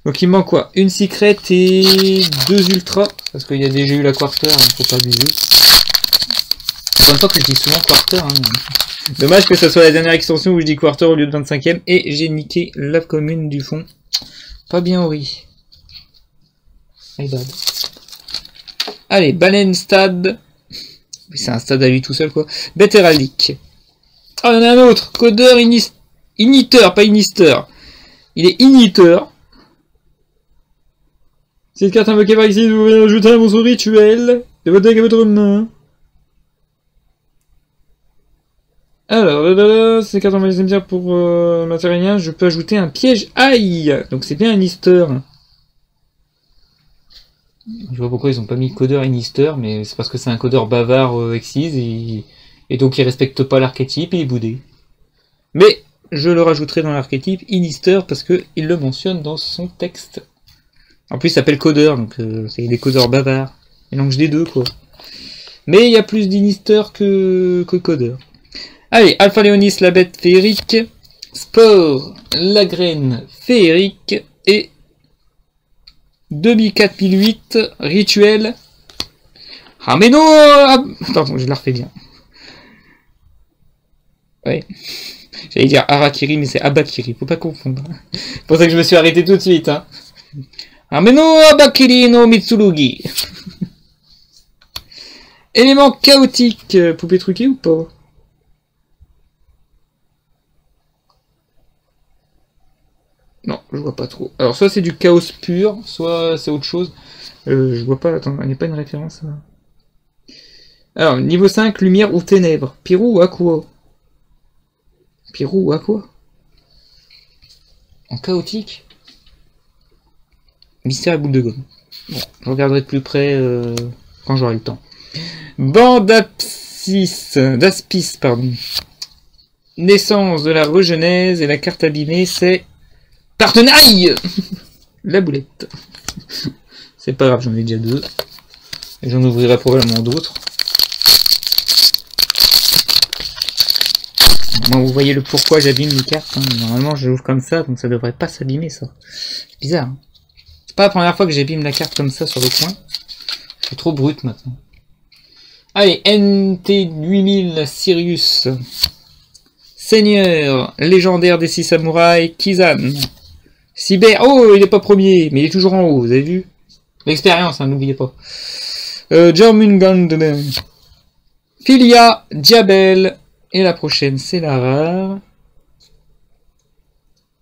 Donc il manque quoi? Une secret et 2 ultras, parce qu'il y a déjà eu la quarter, il ne faut pas abuser. En même temps que je dis souvent quarter, hein. Dommage que ce soit la dernière extension où je dis quarter au lieu de 25e, et j'ai niqué la commune du fond. Pas bien Ori. Allez, baleine stade. C'est un stade à lui tout seul quoi. Bête héraldique. Ah, il y en a un autre. Codeur Initer, pas Inister. Il est Initer. Cette carte invoquée par ici, vous pouvez ajouter un monstre rituel de votre deck à votre main. Alors, ces cartes envoyées cimetière pour matériel, je peux ajouter un piège aïe. Donc c'est bien un Inister. Je vois pourquoi ils ont pas mis codeur Inister, mais c'est parce que c'est un codeur bavard Exise et donc il respecte pas l'archétype et il est boudé. Mais je le rajouterai dans l'archétype Inister parce que il le mentionne dans son texte. En plus, il s'appelle codeur, donc c'est des codeurs bavards. Mélange des deux, quoi. Mais il y a plus d'Inister que codeur. Allez, Alpha Léonis, la bête féerique. Spore, la graine féerique. Et 2004-1008, rituel. Ah mais non. Attends, je la refais bien. Ouais. J'allais dire Harakiri, mais c'est Abakiri, faut pas confondre. C'est pour ça que je me suis arrêté tout de suite, hein. Ameno Abakiri no Mitsurugi. Élément chaotique. Poupée truquée ou pas? Non, je vois pas trop. Alors, soit c'est du chaos pur, soit c'est autre chose. Je vois pas, attends, il n'y a pas une référence. Alors, niveau 5, lumière ou ténèbres. Pyro ou aqua? Pyro ou aqua? En chaotique? Mystère et boule de gomme. Bon, je regarderai de plus près quand j'aurai le temps. D'Aspis, pardon. Naissance de la regenèse et la carte abîmée, c'est Partenaille. La boulette. C'est pas grave, j'en ai déjà 2. Et j'en ouvrirai probablement d'autres. Moi, vous voyez le pourquoi j'abîme les cartes. Hein. Normalement, je l'ouvre comme ça, donc ça devrait pas s'abîmer, ça. C'est bizarre. Hein. C'est pas la première fois que j'abîme la carte comme ça sur le coin. C'est trop brut maintenant. Allez, NT8000 Sirius. Seigneur, légendaire des 6 samouraïs, Kizan. Cyber, oh, il est pas premier, mais il est toujours en haut, vous avez vu? L'expérience, hein, n'oubliez pas. Jormungand. Philia, Diabel. Et la prochaine, c'est la rare.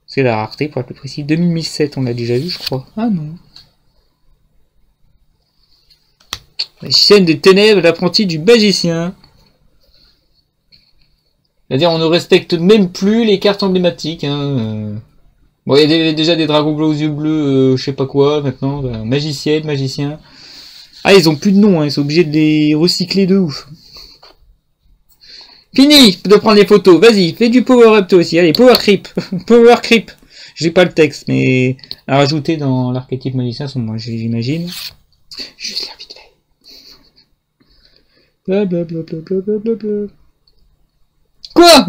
C'est la rareté pour être plus précis. 2007, on l'a déjà vu, je crois. Ah non. Magicienne des ténèbres, l'apprenti du magicien. C'est-à-dire, on ne respecte même plus les cartes emblématiques. Hein. Bon, il y a déjà des dragons bleus aux yeux bleus, je sais pas quoi, maintenant. Magicienne, magicien. Ah, ils ont plus de nom, hein. Ils sont obligés de les recycler de ouf. Fini de prendre les photos. Vas-y, fais du power-up toi aussi. Allez, power creep. Power creep. J'ai pas le texte, mais à rajouter dans l'archétype magicien, moi, j'imagine. Juste lire vite fait. Blablabla. Quoi?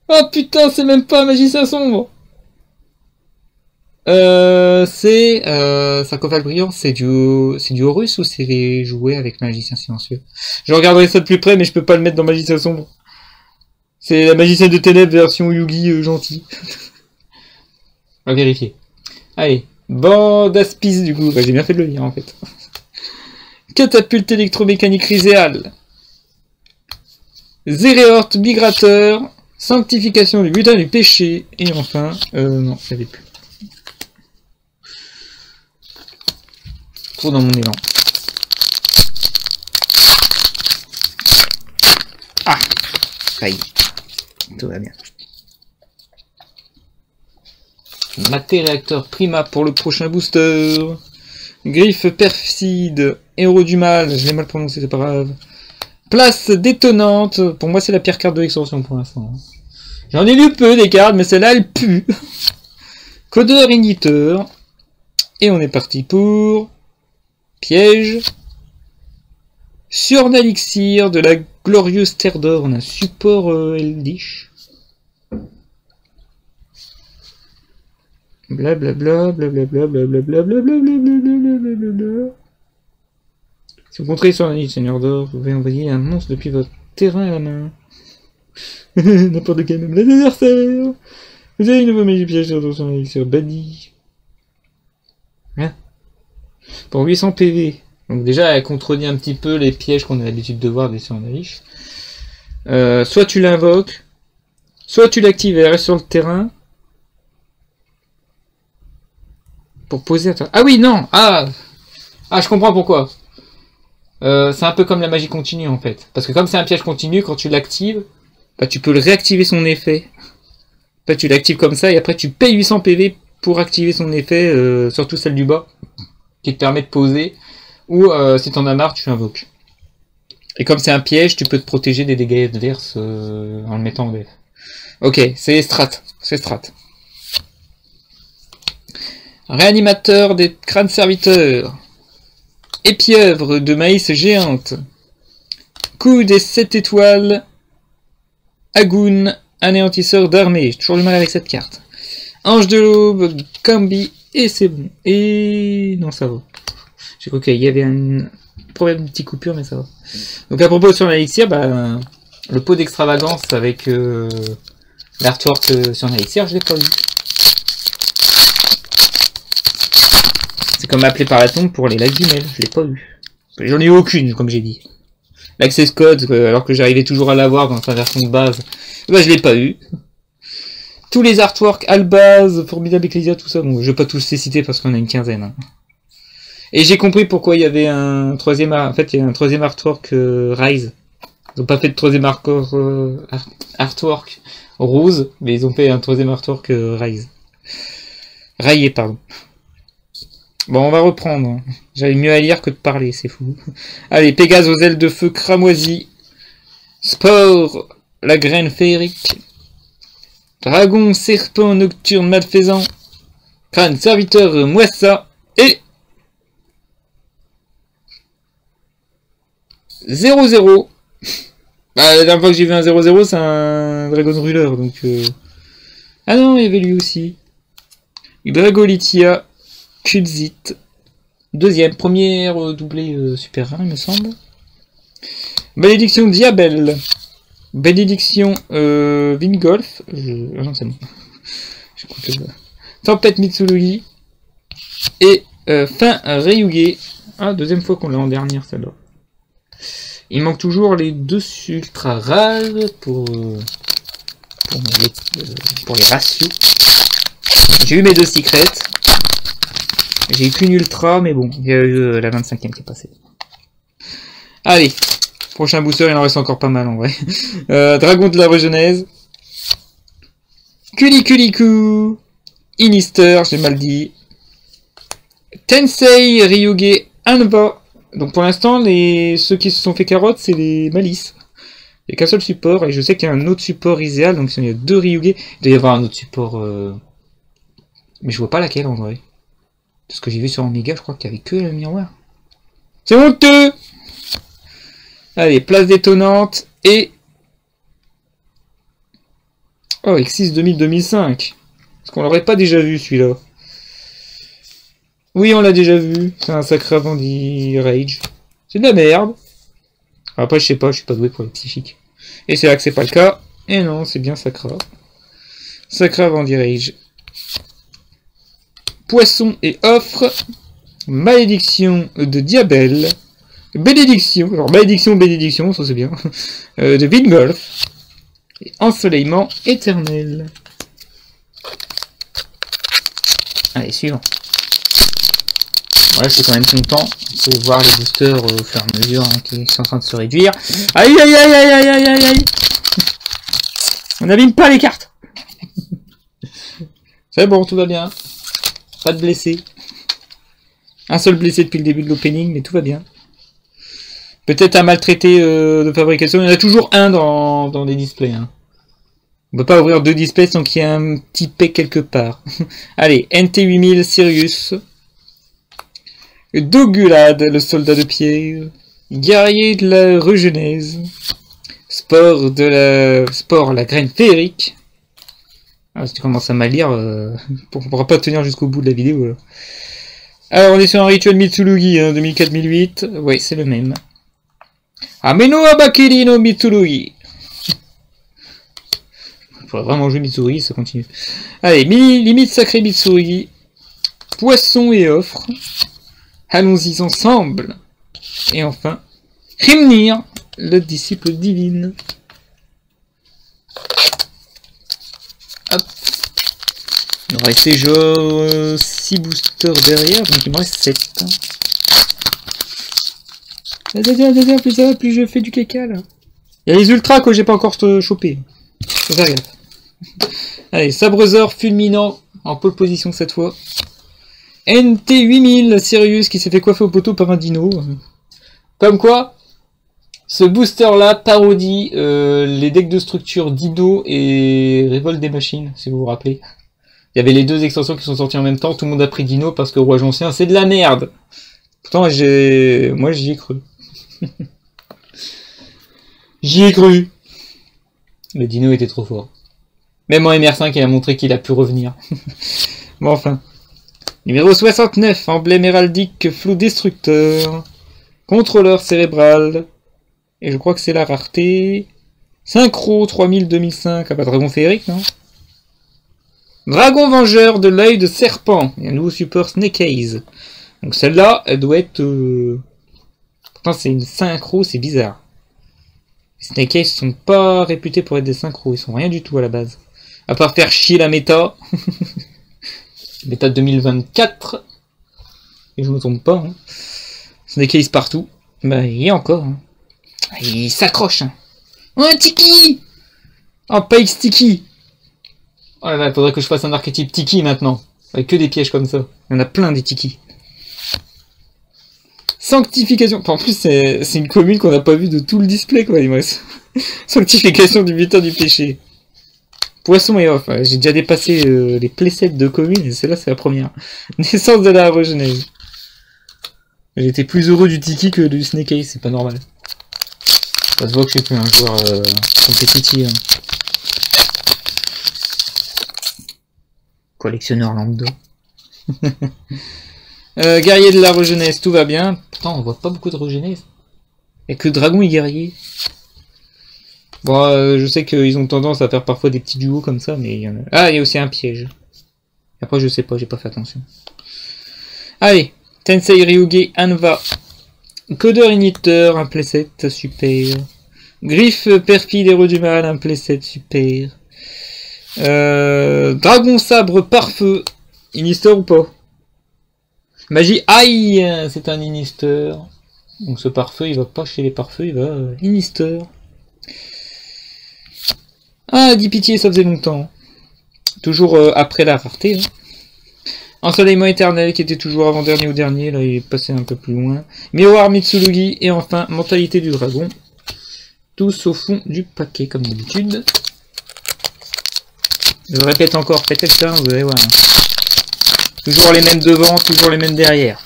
Oh putain, c'est même pas un magicien sombre. Sarcophage brillant, c'est du Horus ou c'est les jouets avec magicien silencieux? Je regarderai ça de plus près, mais je peux pas le mettre dans magicien sombre. C'est la magicienne de ténèbres version Yugi gentil. On va vérifier. Allez, bande aspis du coup. Bah, j'ai bien fait de le lire en fait. Catapulte électromécanique riséale. Zéréorte migrateur. Sanctification du butin du péché. Et enfin, non, il n'y avait plus. Trop dans mon élan. Ah, ça y est. Tout va bien. Maté réacteur prima pour le prochain booster. Griffe perfide. Héros du mal. Je l'ai mal prononcé, c'est pas grave. Place détonnante. Pour moi, c'est la pire carte de l'extension pour l'instant. J'en ai lu peu des cartes, mais celle-là, elle pue. Codeur igniteur. Et on est parti pour... Piège. Surnalixir de la glorieuse terre d'or. On a un support Eldish. Blablabla, blablabla, blablabla, blablabla. Si vous contrez sur la ligne Seigneur d'or, vous pouvez envoyer un monstre depuis votre terrain à la main. N'importe quel même l'adversaire. Vous avez une nouvelle magie piège sur l'élixir banni. Hein? Pour 800 PV. Donc déjà, elle contredit un petit peu les pièges qu'on a l'habitude de voir des sur Nalish. Soit tu l'invoques, soit tu l'actives et elle reste sur le terrain. Pour poser... Ah oui, non. Ah, je comprends pourquoi. C'est un peu comme la magie continue en fait. Parce que comme c'est un piège continu, quand tu l'actives, bah, tu peux le réactiver son effet. Bah, tu l'actives comme ça et après tu payes 800 PV pour activer son effet, surtout celle du bas, qui te permet de poser. Ou si t'en as marre, tu invoques. Et comme c'est un piège, tu peux te protéger des dégâts adverses en le mettant en DF. Ok, c'est strat. C'est strat. Réanimateur des crânes serviteurs. Épieuvre de maïs géante. Coup des 7 étoiles. Agoun, anéantisseur d'armée. J'ai toujours du mal avec cette carte. Ange de l'aube, Cambi, et c'est bon. Et non, ça va. J'ai cru qu'il y avait un problème de petite coupure, mais ça va. Donc à propos sur l'élixir, bah, le pot d'extravagance avec l'artwork sur l'élixir, je l'ai pas eu. C'est comme appelé par la tombe pour les lives du mail, je l'ai pas eu. J'en ai eu aucune, comme j'ai dit. L'access code, alors que j'arrivais toujours à l'avoir dans sa version de base, bah je l'ai pas eu. Tous les artworks, Albaz, Formidable Ecclesia, tout ça, bon, je vais pas tous les citer parce qu'on a une quinzaine. Hein. Et j'ai compris pourquoi il y avait un troisième, en fait, il y a un troisième artwork Rise. Ils ont pas fait de troisième artwork Rose, mais ils ont fait un troisième artwork Rise. Rayé, pardon. Bon, on va reprendre. J'avais mieux à lire que de parler, c'est fou. Allez, Pégase aux ailes de feu cramoisi. Spore, la graine féerique. Dragon, serpent, nocturne, malfaisant. Crâne, serviteur, moissa. Et... 0-0. Bah, la dernière fois que j'ai vu un 0-0, c'est un Dragon Ruler, donc... Ah non, il y avait lui aussi. Dragolitia. Kudzit. Deuxième, première doublée super rare, il me semble. Bénédiction Diabel. Bénédiction Vingolf. Ah non, c'est bon. Tempête Mitsurugi. Et fin Ryuge. Ah, deuxième fois qu'on l'a en dernière, celle-là. Il manque toujours les deux ultra rares pour pour les ratios. J'ai eu mes 2 secrets. J'ai eu qu'une ultra, mais bon, il y a eu la 25e qui est passée. Allez, prochain booster, il en reste encore pas mal en vrai. Dragon de la Regenèse. Kulikuliku. Inister, j'ai mal dit. Tensei Ryuge Anva. Donc pour l'instant, ceux qui se sont fait carotte, c'est les Malice. Il n'y a qu'un seul support, et je sais qu'il y a un autre support Iséal, donc il y a 2 Ryuge. Il doit y avoir un autre support... Mais je vois pas laquelle en vrai. Ce que j'ai vu sur Omega, je crois qu'il y avait que le miroir. C'est honteux! Allez, place détonnante, et... Oh, X6 2000-2005. Est-ce qu'on l'aurait pas déjà vu, celui-là? Oui, on l'a déjà vu. C'est un sacré Avandi Rage. C'est de la merde. Après, je sais pas, je suis pas doué pour les psychiques. Et c'est là que c'est pas le cas. Et non, c'est bien Sacra. Sacra Avandi Rage. Poisson et offre. Malédiction de Diabel. Bénédiction. Alors, bénédiction, ça c'est bien. De Vingolf. Et ensoleillement éternel. Allez, suivant. Ouais, je suis quand même content de voir les boosters au fur et à mesure hein, qui sont en train de se réduire. Aïe aïe aïe aïe aïe aïe aïe aïe. On n'abîme pas les cartes. C'est bon, tout va bien. Pas de blessés. Un seul blessé depuis le début de l'opening, mais tout va bien. Peut-être un maltraité de fabrication. Il y en a toujours un dans les displays. Hein. On peut pas ouvrir 2 displays sans qu'il y ait un petit P quelque part. Allez, NT8000 Sirius. Dogulad, le soldat de pierre. Guerrier de la Regenèse. Sport, la graine féerique. Ah, si tu commences à mal lire, on pourra pas tenir jusqu'au bout de la vidéo. Là. Alors, on est sur un rituel Mitsurugi, hein, 2004-2008. Oui, c'est le même. Ameno Abakiri no Mitsurugi. Il faudrait vraiment jouer Mitsurugi, ça continue. Allez, limite sacré Mitsurugi. Poisson et offre. Allons-y ensemble. Et enfin, Hrimnir, le disciple divine. Hop. Il me restait genre 6 boosters derrière, donc il me reste 7. Plus ça va, plus je fais du caca là. Il y a les ultras que j'ai pas encore chopé. Faut faire gaffe. Allez, Sabrezor fulminant en pole position cette fois. NT8000 Sirius qui s'est fait coiffer au poteau par un dino. Comme quoi, ce booster là parodie les decks de structure Dino et Révolte des machines, si vous vous rappelez. Il y avait les 2 extensions qui sont sorties en même temps, tout le monde a pris Dino parce que Roi Ancien c'est de la merde. Pourtant moi j'y ai cru. J'y ai cru. Le Dino était trop fort. Même en MR5 il a montré qu'il a pu revenir. Bon enfin. Numéro 69, emblème héraldique flou destructeur, contrôleur cérébral, et je crois que c'est la rareté, synchro 3000-2005, ah bah dragon féerique non? Dragon vengeur de l'œil de serpent, et un nouveau support Snake Eyes. Donc celle-là, elle doit être... Pourtant c'est une synchro, c'est bizarre. Les Snake Eyes sont pas réputés pour être des synchros, ils sont rien du tout à la base. À part faire chier la méta. Méta 2024. Et je me trompe pas. Hein. Snake Eyes partout. Bah, il y a encore. Hein. Il s'accroche. Hein. Oh, un Tiki. Oh, pas X-Tiki. Oh là là, il faudrait que je fasse un archétype Tiki maintenant. Avec que des pièges comme ça. Il y en a plein des Tiki. Sanctification. En plus, c'est une commune qu'on n'a pas vue de tout le display, quoi. Il me reste. Sanctification du butin du péché. Poisson et off, j'ai déjà dépassé les playsets de communes et celle-là c'est la première. Naissance de la Regenèse. J'étais plus heureux du Tiki que du Snake Eyes, c'est pas normal. Ça se voit que je suis plus un joueur compétitif. Hein. Collectionneur lambda. Guerrier de la Regenèse, tout va bien. Pourtant on voit pas beaucoup de Regenèse. Il n'y a que Dragon et Guerrier. Bon, je sais qu'ils ont tendance à faire parfois des petits duos comme ça, mais il y en a... Ah, il y a aussi un piège. Après, je sais pas, j'ai pas fait attention. Allez, Tensei Ryuge Anva. Codeur Igniteur, un playset super. Griffe perfide héros du mal, un playset super. Dragon sabre pare-feu. Inister ou pas? Magie, aïe, c'est un Inister. Donc ce pare-feu, il va pas chez les pare-feux, il va Inister. Ah, dis pitié, ça faisait longtemps. Toujours après la rareté. Hein. Ensoleillement éternel qui était toujours avant-dernier ou dernier, là il est passé un peu plus loin. Miroir Mitsurugi et enfin mentalité du dragon. Tous au fond du paquet comme d'habitude. Je répète encore, faites expérience, vous allez voir. Toujours les mêmes devant, toujours les mêmes derrière.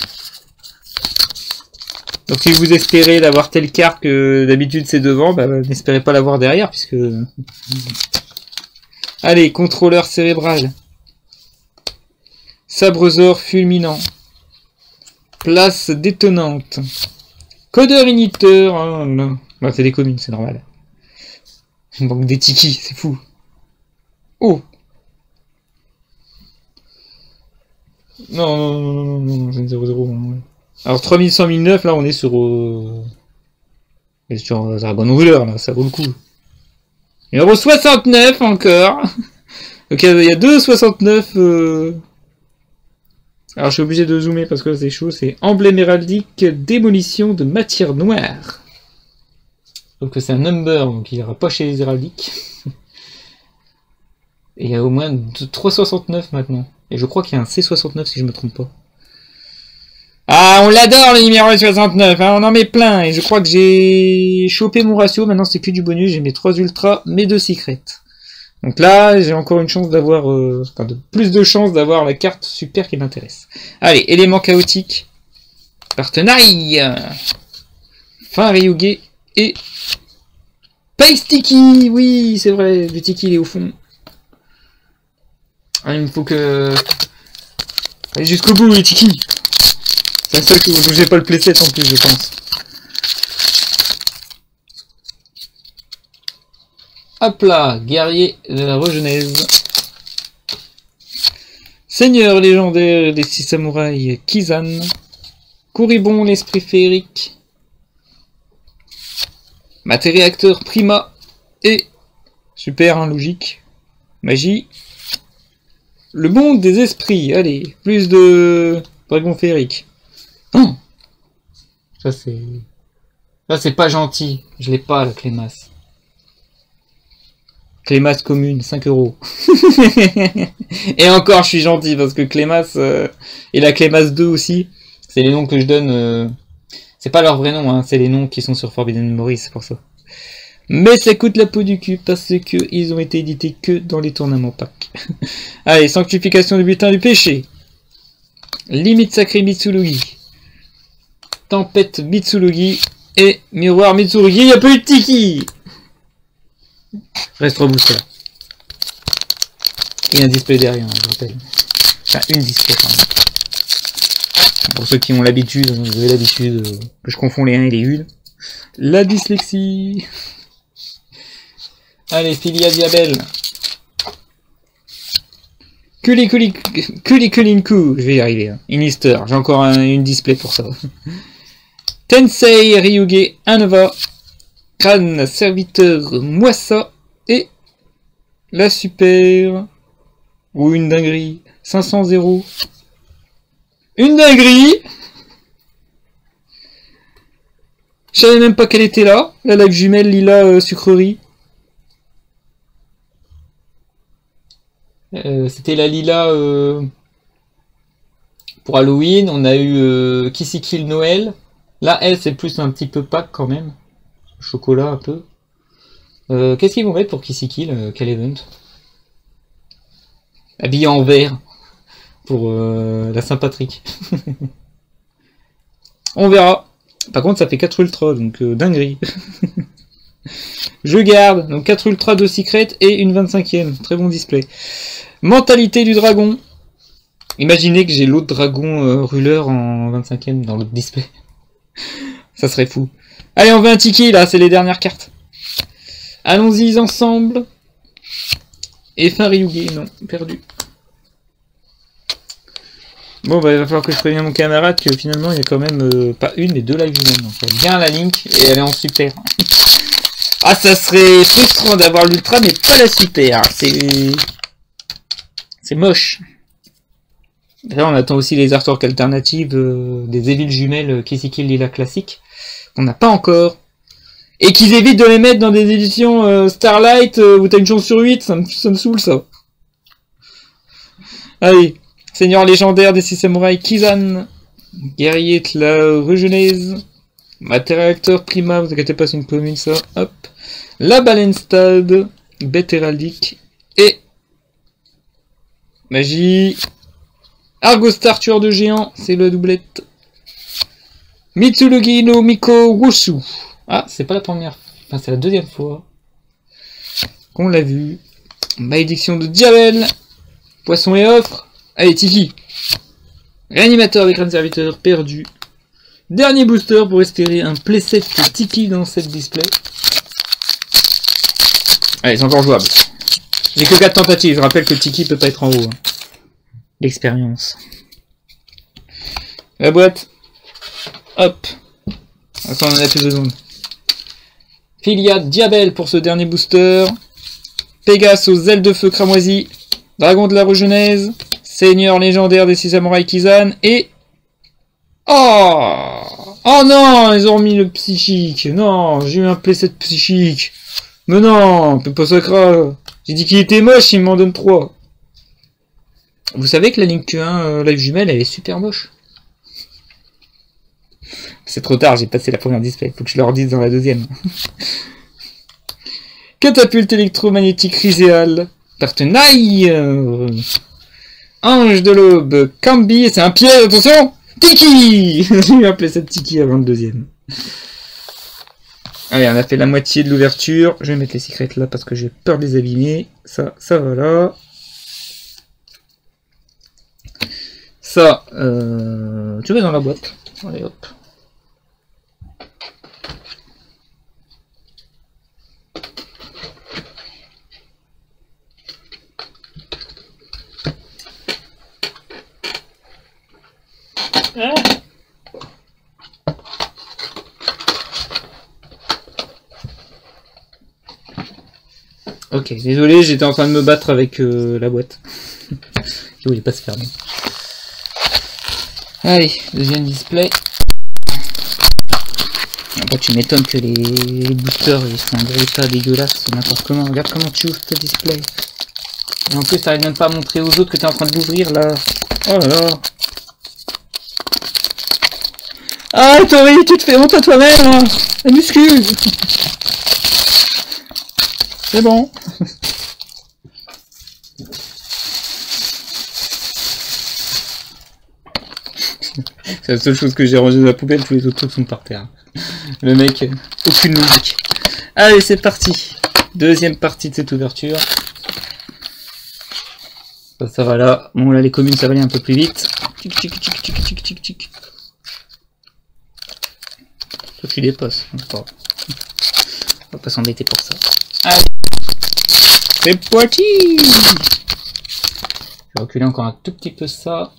Donc si vous espérez d'avoir telle carte que d'habitude c'est devant, bah, n'espérez pas l'avoir derrière puisque... Allez, contrôleur cérébral. Sabrezor fulminant. Place détonnante. Codeur initeur. Oh là. Bah, c'est des communes, c'est normal. Il manque des tikis, c'est fou. Oh. Non, non, non, non, non, c'est 0-0. Alors 3109, là on est sur... sur Dragon Ruler, là, ça vaut le coup. Numéro 69 encore. Donc il y a deux 69... Alors je suis obligé de zoomer parce que c'est chaud, c'est emblème héraldique, démolition de matière noire. Donc c'est un number, donc il ira pas chez les héraldiques. Et il y a au moins 3,69 maintenant. Et je crois qu'il y a un C69 si je me trompe pas. Ah, on l'adore le numéro 69, hein, on en met plein. Et je crois que j'ai chopé mon ratio, maintenant c'est que du bonus, j'ai mes 3 ultras, mes 2 secrets. Donc là, j'ai encore une chance d'avoir... plus de chances d'avoir la carte super qui m'intéresse. Allez, élément chaotique. Partenaille. Fin Ryuge et... Pace Tiki. Oui, c'est vrai, le Tiki il est au fond. Ah, il me faut que... Allez jusqu'au bout, les Tiki. C'est un seul que vous n'avez pas le playset en plus, je pense. Hop là, guerrier de la regenèse. Seigneur légendaire des 6 samouraïs, Kizan. Kuribon, l'esprit féerique. Matéréacteur Prima. Et, super, hein, logique, magie. Le monde des esprits, allez, plus de dragon féerique. Oh, ça c'est pas gentil, je l'ai pas la Clémasse. Clémasse commune, 5 €. Et encore, je suis gentil parce que Clémasse et la Clémasse 2 aussi, c'est les noms que je donne. C'est pas leur vrai nom, hein, c'est les noms qui sont sur Forbidden Memories, c'est pour ça. Mais ça coûte la peau du cul parce que ils ont été édités que dans les tournements pack. Allez, sanctification du butin du péché. Limite sacrée Mitsurugi. Tempête Mitsurugi et miroir Mitsurugi. Il n'y a pas eu de Tiki. Reste 3 boosters. Et un display derrière, je rappelle. Enfin, une display quand même. Pour ceux qui ont l'habitude, vous avez l'habitude que je confonds les 1 et les 1. La dyslexie. Allez, Filia Diabel. Kulinku. Je vais y arriver. Hein. Inister. J'ai encore une display pour ça. Tensei Ryuge Anova. Crâne serviteur Moissa. Et la super. Ou une dinguerie. 500 €. Une dinguerie. Je savais même pas qu'elle était là. La live jumelle lila sucrerie. C'était la lila pour Halloween. On a eu Kissy Kill Noël. Là, elle, c'est plus un petit peu pack quand même. Chocolat un peu. Qu'est-ce qu'ils vont mettre pour Kissy Kill? Quel event? Habillé en vert. Pour la Saint-Patrick. On verra. Par contre, ça fait 4 ultras, donc dinguerie. Je garde. Donc 4 ultras, 2 secrets et une 25e. Très bon display. Mentalité du dragon. Imaginez que j'ai l'autre dragon ruleur en 25e dans l'autre display. Ça serait fou. Allez, on veut un Tiki, là, c'est les dernières cartes. Allons-y ensemble. Et fin Ryuge, non, perdu. Bon, bah, il va falloir que je prévienne mon camarade que finalement, il y a quand même pas une, mais 2 lives humaines. Donc, il y a bien la Link et elle est en super. Ah, ça serait frustrant d'avoir l'ultra, mais pas la super. C'est... C'est moche. Là, on attend aussi les artworks alternatives des Evil jumelles Kissy Kill Lila classique. On n'a pas encore. Et qu'ils évitent de les mettre dans des éditions Starlight où t'as une chance sur 8, ça me saoule ça. Allez, Seigneur légendaire des 6 samouraïs Kizan, guerrier de la Regenèse, matériel acteur Prima, vous inquiétez pas, c'est une commune ça, hop. La Balenstad, bête héraldique, et magie, Argostar tueur de géants, c'est la doublette. Mitsurugi no Miko Wushu. Ah, c'est pas la première, enfin c'est la deuxième fois qu'on l'a vu. Malédiction de Diabel, poisson et offre. Allez, Tiki. Réanimateur des crânes serviteurs perdu. Dernier booster pour espérer un playset Tiki dans cette display. Allez, c'est encore jouable. J'ai que 4 tentatives, je rappelle que Tiki peut pas être en haut. Hein. L'expérience. La boîte. Hop. Attends, on en a plus besoin. Philia Diabel pour ce dernier booster. Pégase aux ailes de feu cramoisi. Dragon de la Regenèse. Seigneur légendaire des 6 samouraïs Kizan. Et... Oh non, ils ont remis le psychique. Non, j'ai eu un playset psychique. Mais non, peut pas sacra. J'ai dit qu'il était moche, il m'en donne 3. Vous savez que la Link 1 live jumelle, elle est super moche. C'est trop tard, j'ai passé la première display. Faut que je leur dise dans la deuxième. Catapulte électromagnétique Riséal. Partenaille. Ange de l'aube. Cambi. C'est un piège, attention. Tiki. J'ai appelé cette Tiki avant le deuxième. Allez, on a fait la moitié de l'ouverture. Je vais mettre les secrets là parce que j'ai peur de les abîmer. Ça va là. Ça, tu vas dans la boîte. Allez, hop. Ok, désolé, j'étais en train de me battre avec la boîte. Je voulais pas se fermer. Allez, deuxième display. Après, tu m'étonnes que les boosters ils sont en gros état dégueulasse, n'importe comment. Regarde comment tu ouvres ce display. Et en plus, t'arrives même pas à montrer aux autres que t'es en train d'ouvrir là. Oh là là. Ah, Tori, tu te fais honte à toi-même, hein. La muscule. C'est bon. C'est la seule chose que j'ai rangée dans la poubelle, tous les autres trucs sont par terre. Le mec, aucune logique. Allez, c'est parti. Deuxième partie de cette ouverture. Ça va là. Bon, là, les communes, ça va aller un peu plus vite. Tic, tic, tic, tic, tic, tic, tic. Toi, tu dépasses. On va pas s'embêter pour ça. Allez. C'est parti. Je vais reculer encore un tout petit peu ça.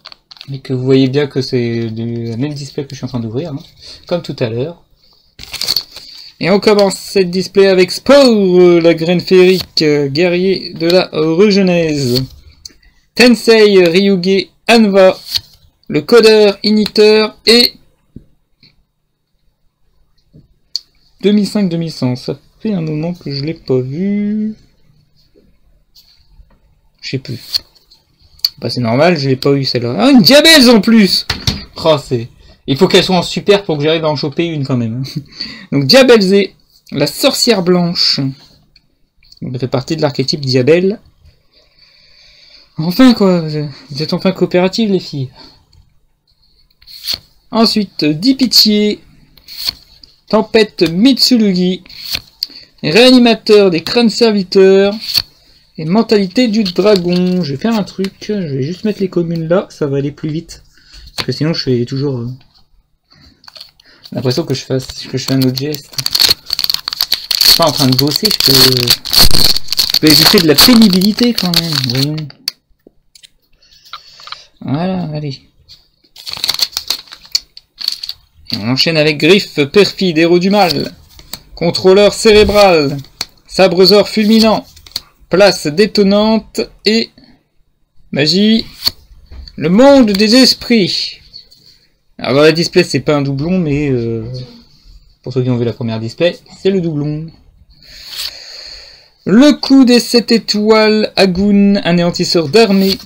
Mais que vous voyez bien que c'est le même display que je suis en train d'ouvrir. Hein, comme tout à l'heure. Et on commence cette display avec Spore, la graine féerique, guerrier de la Regenèse. Tensei Ryuge Anva, le codeur Initeur et 2005-2100. Ça fait un moment que je l'ai pas vu. Je sais plus. Bah c'est normal, je l'ai pas eu celle-là. Ah, une Diabèse en plus. Oh, c'est... Il faut qu'elle soit en super pour que j'arrive à en choper une quand même. Donc Diabelze, la sorcière blanche. Elle fait partie de l'archétype Diabel. Enfin quoi, vous êtes enfin coopératives les filles. Ensuite, Dipitié, Tempête Mitsurugi, réanimateur des crânes serviteurs, et mentalité du dragon. Je vais faire un truc, je vais juste mettre les communes là, ça va aller plus vite. Parce que sinon je fais toujours... l'impression que je fais un autre geste. Je suis pas en train de bosser, je peux éviter de la pénibilité quand même, voyons. Voilà, allez. Et on enchaîne avec Griffe, perfide, héros du mal. Contrôleur cérébral. Sabrezor fulminant. Place détonnante et... Magie. Le monde des esprits. Alors dans la display, c'est pas un doublon, mais pour ceux qui ont vu la première display, c'est le doublon. Le coup des 7 étoiles, Agun, anéantisseur d'armée.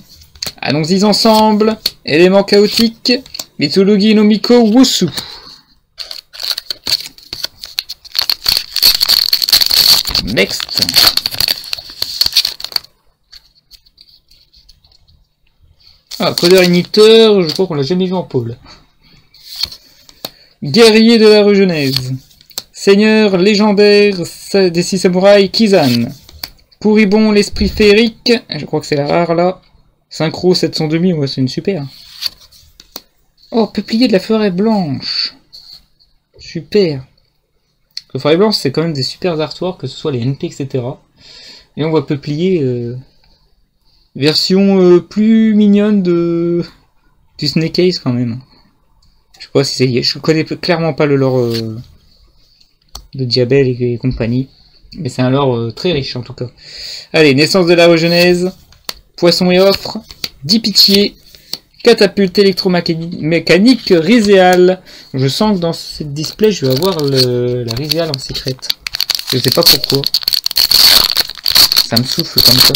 Allons-y ensemble. Élément chaotique. Mitsurugi no Miko Wusu. Next. Ah, codeur igniteur, je crois qu'on l'a jamais vu en pôle. Guerrier de la rue Genèse. Seigneur légendaire des 6 samouraïs Kizan. Couribon l'esprit féerique. Je crois que c'est la rare là. Synchro 700 ouais, c'est une super. Oh, peuplier de la forêt blanche. Super. La forêt blanche, c'est quand même des super artworks, que ce soit les NP, etc. Et on voit peuplier. Version plus mignonne du Snake Eyes quand même. Je sais pas si c'est... Je connais clairement pas le lore de Diabel et compagnie. Mais c'est un lore très riche en tout cas. Allez, naissance de la Regenèse. Poisson et offre. 10 pitié. Catapulte électromécanique Riséal. Je sens que dans cette display, je vais avoir la Riséal en secrète. Je sais pas pourquoi. Ça me souffle comme ça.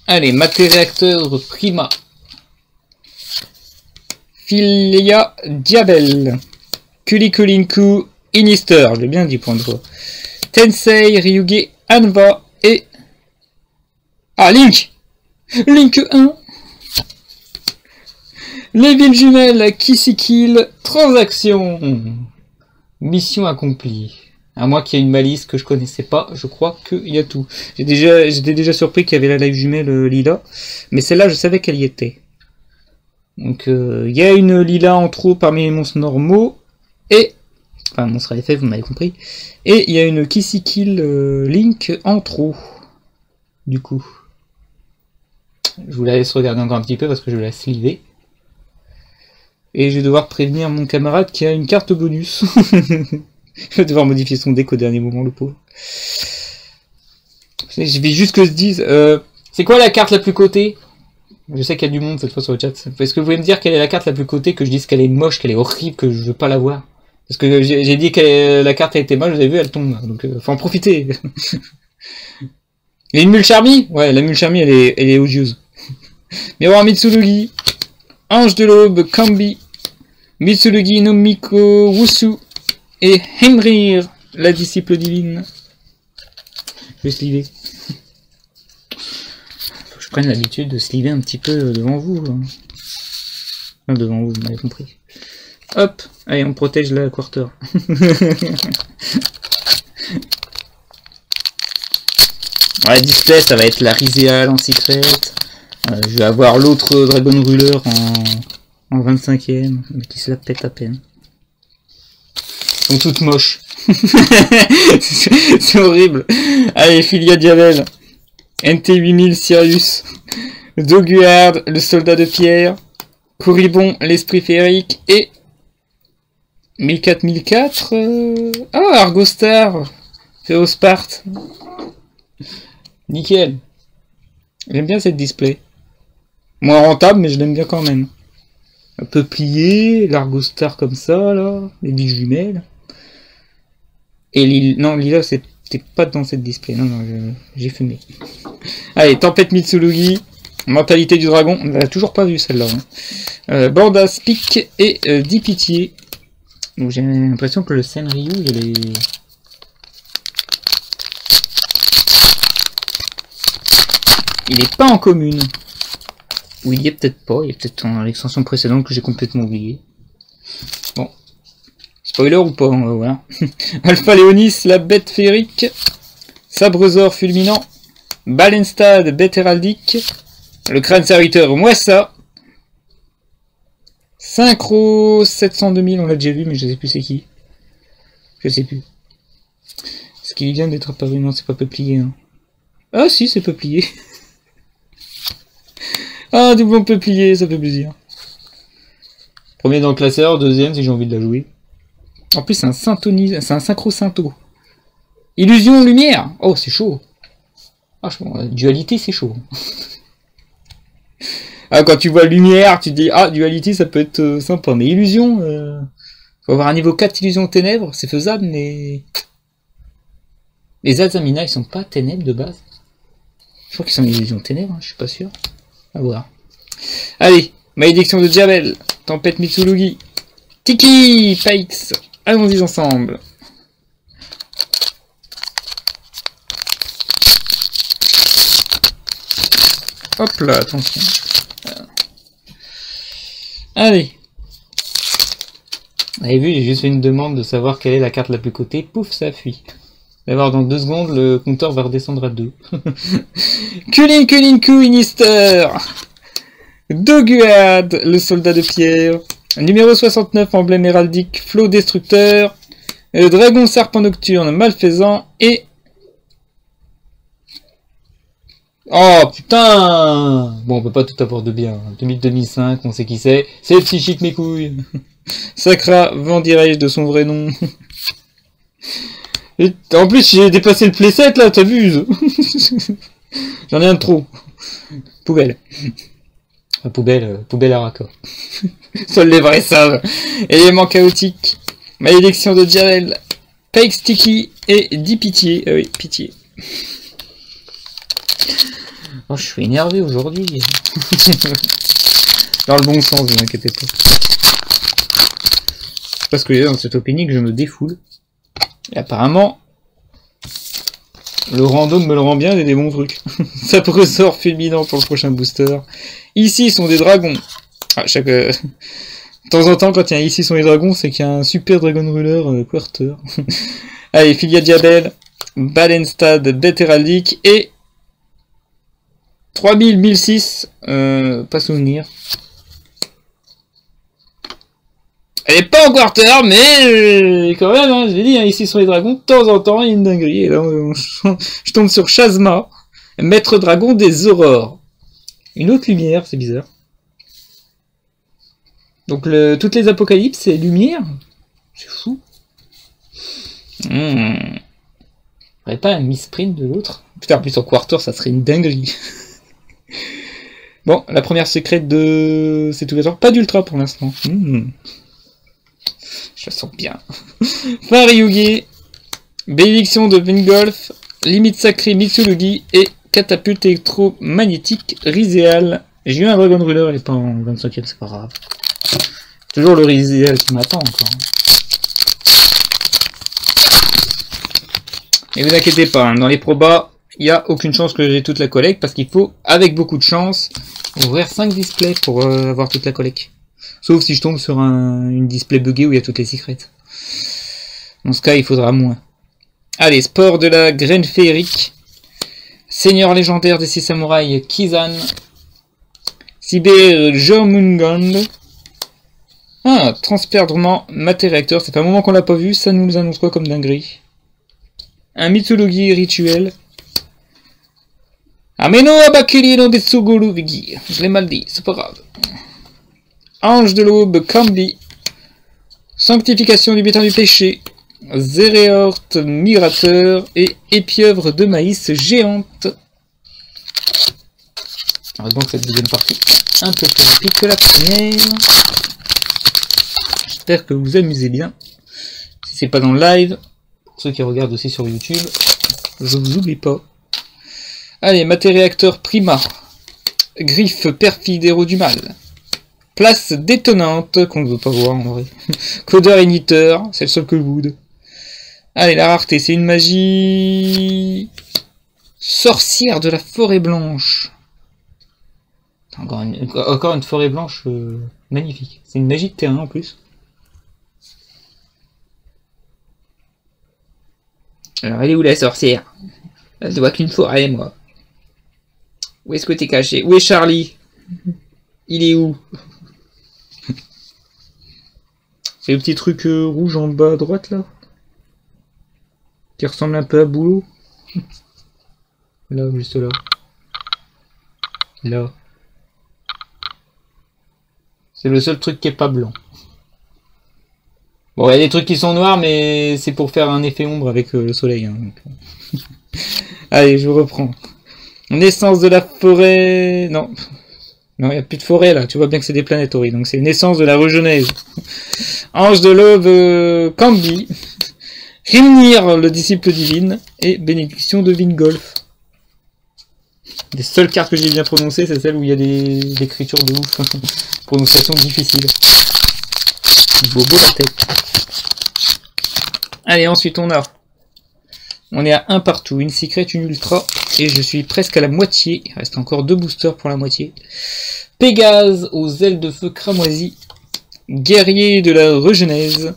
Allez, Maté-réacteur Prima. Filia Diabel. Kulikulinku Inister. Je l'ai bien dit, point de fois. Tensei Ryuge Anva et... Ah, Link. Link 1. Les villes jumelles Kisikil. Transaction. Mission accomplie. À moins qu'il y ait une malice que je connaissais pas, je crois qu'il y a tout. J'étais déjà surpris qu'il y avait la live jumelle Lila, mais celle-là, je savais qu'elle y était. Donc, il y a une Lila en trop parmi les monstres normaux, et... Enfin, monstre à effet, vous m'avez compris. Et il y a une Kisikil Link en trop. Du coup. Je vous la laisse regarder encore un petit peu parce que je vais la sliver. Et je vais devoir prévenir mon camarade qui a une carte bonus. Je vais devoir modifier son deck au dernier moment, le pauvre. Je vais juste que se dise... c'est quoi la carte la plus cotée? Je sais qu'il y a du monde cette fois sur le chat. Est-ce que vous pouvez me dire quelle est la carte la plus cotée, que je dise qu'elle est moche, qu'elle est horrible, que je veux pas la voir? Parce que j'ai dit que la carte a été moche, vous avez vu, elle tombe. Donc faut en profiter. Il y a une Mule Charmy? Ouais, la Mule Charmy, elle est odieuse. Miroir Mitsurugi. Ange de l'aube, Kambi. Mitsurugi no Miko Wusu. Et Henrir, la disciple divine. Je vais sliver. Faut que je prenne l'habitude de sliver un petit peu devant vous. Hein. Non, devant vous, vous m'avez compris. Hop, allez, on protège la quarter. Ouais, display, ça va être la Riséal en secret. Je vais avoir l'autre Dragon Ruler en 25ème, mais qui se la pète à peine. Ils sont toutes moches. C'est horrible. Allez, Filia Diabel. NT8000 Sirius. Doguard, le soldat de pierre. Couribon, l'esprit féerique. Et 1004. Ah, Argostar. Féosparte. Nickel. J'aime bien cette display. Moins rentable, mais je l'aime bien quand même. Un peu plié, l'Argostar comme ça, là. Les billes jumelles. Et Lila, c'était pas dans cette display. Non, j'ai fumé. Allez, Tempête Mitsurugi. Mentalité du dragon. On l'a toujours pas vu celle-là. Hein. Bandas, Pique et 10 pitié. Donc j'ai l'impression que le Senryu, il est pas en commune. Ou il y est peut-être pas. Il est peut-être dans l'extension précédente que j'ai complètement oublié. Bon. Spoiler ou pas, on va voir. Alpha Léonis, la bête féerique. Sabrezor fulminant. Balenstad, bête héraldique. Le crâne serviteur, moi ça. Synchro 702 000, on l'a déjà vu, mais je sais plus c'est qui. Je sais plus. Est-ce qu'il vient d'être apparu? Non, c'est pas peuplier. Hein. Ah si, c'est peuplier. Ah, doublon peuplier, ça fait plaisir. Premier dans le classeur, deuxième si j'ai envie de la jouer. En plus, c'est un synchro synto. Illusion lumière. Oh, c'est chaud. Franchement, dualité, c'est chaud. Ah, quand tu vois lumière, tu te dis, ah, dualité, ça peut être sympa. Mais illusion, faut avoir un niveau 4 illusion ténèbres, c'est faisable, mais... Les Azamina, ils sont pas ténèbres de base. Je crois qu'ils sont illusion ténèbres, hein, je suis pas sûr. À voir. Allez, malédiction de Diabel, tempête Mitsurugi, Tiki, Paix, allons-y ensemble. Hop là, attention. Allez. Vous avez vu, j'ai juste fait une demande de savoir quelle est la carte la plus cotée. Pouf, ça fuit. D'avoir dans 2 secondes, le compteur va redescendre à 2. Kulinku Inister. Doguad, le soldat de pierre. Numéro 69, emblème héraldique, flot destructeur. Le dragon serpent nocturne, malfaisant. Et... Oh putain! Bon, on peut pas tout avoir de bien. 2005, on sait qui c'est. C'est Psychique mes couilles. Sacra Vendirage de son vrai nom. Et en plus, j'ai dépassé le playset là, t'abuses. J'en ai un de trop. Poubelle. Enfin, poubelle à raccord. Seuls les vrais savent. Élément chaotique. Malédiction de Jarel. Paix Sticky et 10 pitié. Ah oui, pitié. Oh, je suis énervé aujourd'hui. Dans le bon sens, ne vous inquiétez pas. Parce que dans cette opening, je me défoule. Et apparemment, le random me le rend bien, il y a des bons trucs. Ça ressort fulminant pour le prochain booster. Ici sont des dragons. Ah, de temps en temps, quand il y a ici sont les dragons, c'est qu'il y a un super dragon ruler quarter. Allez, Filia Diabel, Balenstad, Bête héraldique et 3000, 1006, pas souvenir. Elle est pas en quarter, mais quand même, hein, je l'ai dit, hein, ici sont les dragons, de temps en temps, il y a une dinguerie. Et là, je tombe sur Chasma, maître dragon des aurores. Une autre lumière, c'est bizarre. Donc toutes les apocalypses, c'est lumière. C'est fou. Il faudrait pas un misprint de l'autre. Putain, en plus en quarter, ça serait une dinguerie. Bon, la première secrète de... C'est obligatoire. Pas d'ultra pour l'instant. Je la sens bien. Faryugi, bénédiction de Vingolf, limite sacrée Mitsurugi et catapulte électromagnétique Rizéal. J'ai eu un Dragon Ruler, elle est pas en 25ème, c'est pas grave. Toujours le Rizéal qui m'attend encore. Et vous inquiétez pas, hein, dans les probas, il n'y a aucune chance que j'ai toute la collecte parce qu'il faut, avec beaucoup de chance, ouvrir 5 displays pour avoir toute la collecte. Sauf si je tombe sur une display buggée où il y a toutes les secrets. Dans ce cas, il faudra moins. Allez, sport de la graine féerique. Seigneur légendaire des 6 samouraïs, Kizan. Cyber Jormungand. Ah, transperdement matériacteur. Ça fait un moment qu'on l'a pas vu. Ça nous annonce quoi comme dinguerie? Un Mitsurugi rituel. Ameno Abakiri no Betsuguru Vigi. Je l'ai mal dit, c'est pas grave. Ange de l'aube, Kambi. Sanctification du butin du péché. Zéréorte migrateur et épieuvre de maïs géante. Alors donc cette deuxième partie un peu plus rapide que la première. J'espère que vous vous amusez bien. Si c'est pas dans le live, pour ceux qui regardent aussi sur YouTube, je vous oublie pas. Allez, matériacteur Prima. Griffe perfide héros du mal. Place détonnante, qu'on ne veut pas voir en vrai. Codeur igniteur, c'est le seul que je wood. Allez, la rareté, c'est une magie... Sorcière de la forêt blanche. Encore une forêt blanche magnifique. C'est une magie de terrain en plus. Alors, elle est où la sorcière? Elle ne voit qu'une forêt, moi. Où est-ce que t'es caché? Où est Charlie? Il est où? C'est le petit truc rouge en bas à droite là, qui ressemble un peu à boulot. Là, juste là. Là. C'est le seul truc qui est pas blanc. Bon, il y a des trucs qui sont noirs, mais c'est pour faire un effet ombre avec le soleil. Hein, donc. Allez, je reprends. Naissance de la forêt... Non. Non, il n'y a plus de forêt là. Tu vois bien que c'est des planètes, Ori. Donc c'est naissance de la regenèse. Ange de l'aube, Cambi. Rimnir, le disciple divine. Et bénédiction de Vingolf. Les seules cartes que j'ai bien prononcées, c'est celles où il y a des écritures de ouf. Prononciation difficile. Bobo la tête. Allez, ensuite on est à 1 partout. Une secret, une ultra. Et je suis presque à la moitié. Il reste encore 2 boosters pour la moitié. Pégase aux ailes de feu cramoisi. Guerrier de la regenèse.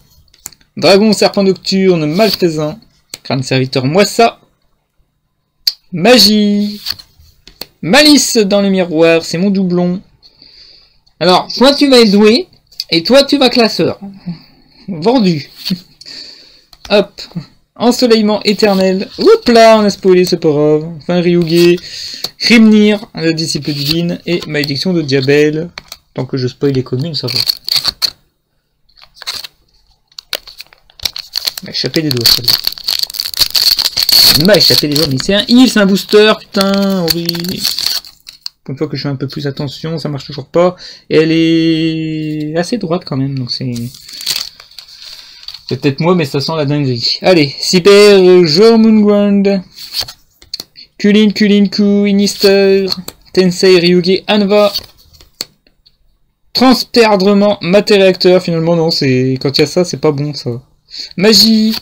Dragon serpent nocturne malfaisant. Crâne serviteur moissa. Magie. Malice dans le miroir, c'est mon doublon. Alors, toi tu vas être doué, et toi tu vas classeur. Vendu. Hop. Ensoleillement éternel. Oups là, on a spoilé, c'est pas grave. Enfin, Ryuge. Rimnir, le disciple divine, et malédiction de Diabel. Tant que je spoil les communes, ça va. Il m'a échappé des doigts, celle-là. Il m'a échappé des doigts, mais c'est un heal, c'est un booster, putain, oui. Une fois que je fais un peu plus attention, ça marche toujours pas. Et elle est assez droite quand même, donc c'est... C'est peut-être moi, mais ça sent la dinguerie. Allez, Cyber, Jormungand, Kulin, Kulinku, Inister, Tensei, Ryuge, Anva, Transperdrement, Maté-réacteur, finalement non, c'est... Quand il y a ça, c'est pas bon, ça. Magie,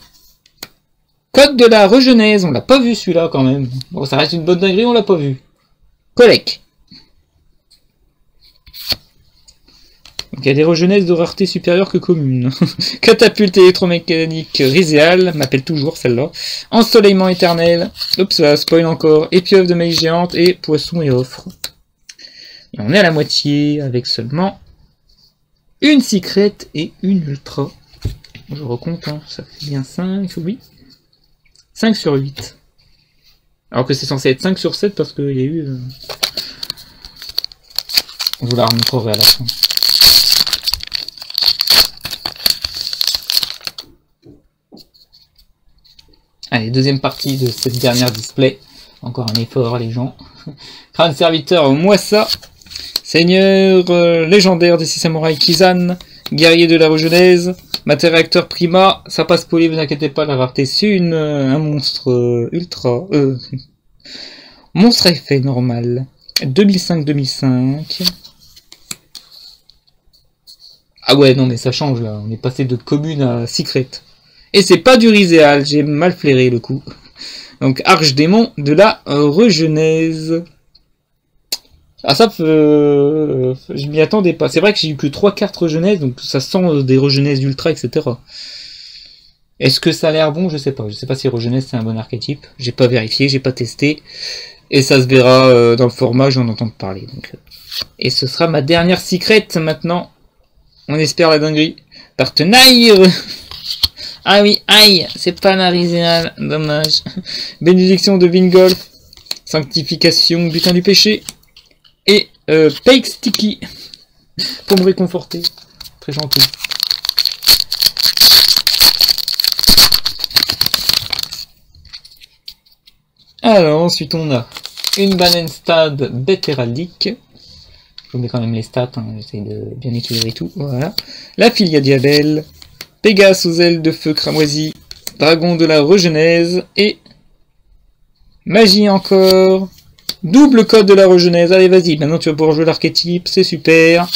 Code de la regenèse, on l'a pas vu celui-là quand même. Bon, ça reste une bonne dinguerie, on l'a pas vu. Collec. Donc il y a des regenèses de rareté supérieure que commune. Catapulte électromécanique Riséal, m'appelle toujours celle-là. Ensoleillement éternel. Oups, ça spoil encore. Épieuvre de magie géante et poisson et offre. Et on est à la moitié avec seulement une secrète et une ultra. Je recompte, hein, ça fait bien 5, oui. 5 sur 8. Alors que c'est censé être 5 sur 7 parce qu'il y a eu... On vous la remontrerai à la fin. Allez, deuxième partie de cette dernière display. Encore un effort, les gens. Crâne serviteur Moissa. Seigneur légendaire des 6 samouraïs Kizan. Guerrier de la regenèse. Maté-réacteur Prima. Ça passe poli, vous inquiétez pas, la rareté c'est un monstre ultra. Monstre effet normal. 2005-2005. Ah ouais, non mais ça change là. On est passé de commune à secret. Et c'est pas du Riséal, j'ai mal flairé le coup. Donc Archdémon de la regenèse. Ah ça, je m'y attendais pas. C'est vrai que j'ai eu que 3 cartes regenèse, donc ça sent des regenèses ultra, etc. Est-ce que ça a l'air bon? Je sais pas. Je sais pas si regenèse c'est un bon archétype. J'ai pas vérifié, j'ai pas testé. Et ça se verra dans le format, j'en entends parler. Donc. Et ce sera ma dernière secrète maintenant. On espère la dinguerie. Partenaire. Ah oui, aïe, c'est pas la Riséal, dommage. Bénédiction de Vingolf. Sanctification, butin du péché. Et Pake Sticky. Pour me réconforter. Très gentil. Alors, ensuite on a une Banenstad bête héraldique. Je vous mets quand même les stats, hein, j'essaie de bien équilibrer tout. Voilà. La Filia Diabel. Pégase aux ailes de feu cramoisi. Dragon de la regenèse. Et magie encore. Double code de la regenèse. Allez, vas-y. Maintenant, tu vas pouvoir jouer l'archétype. C'est super.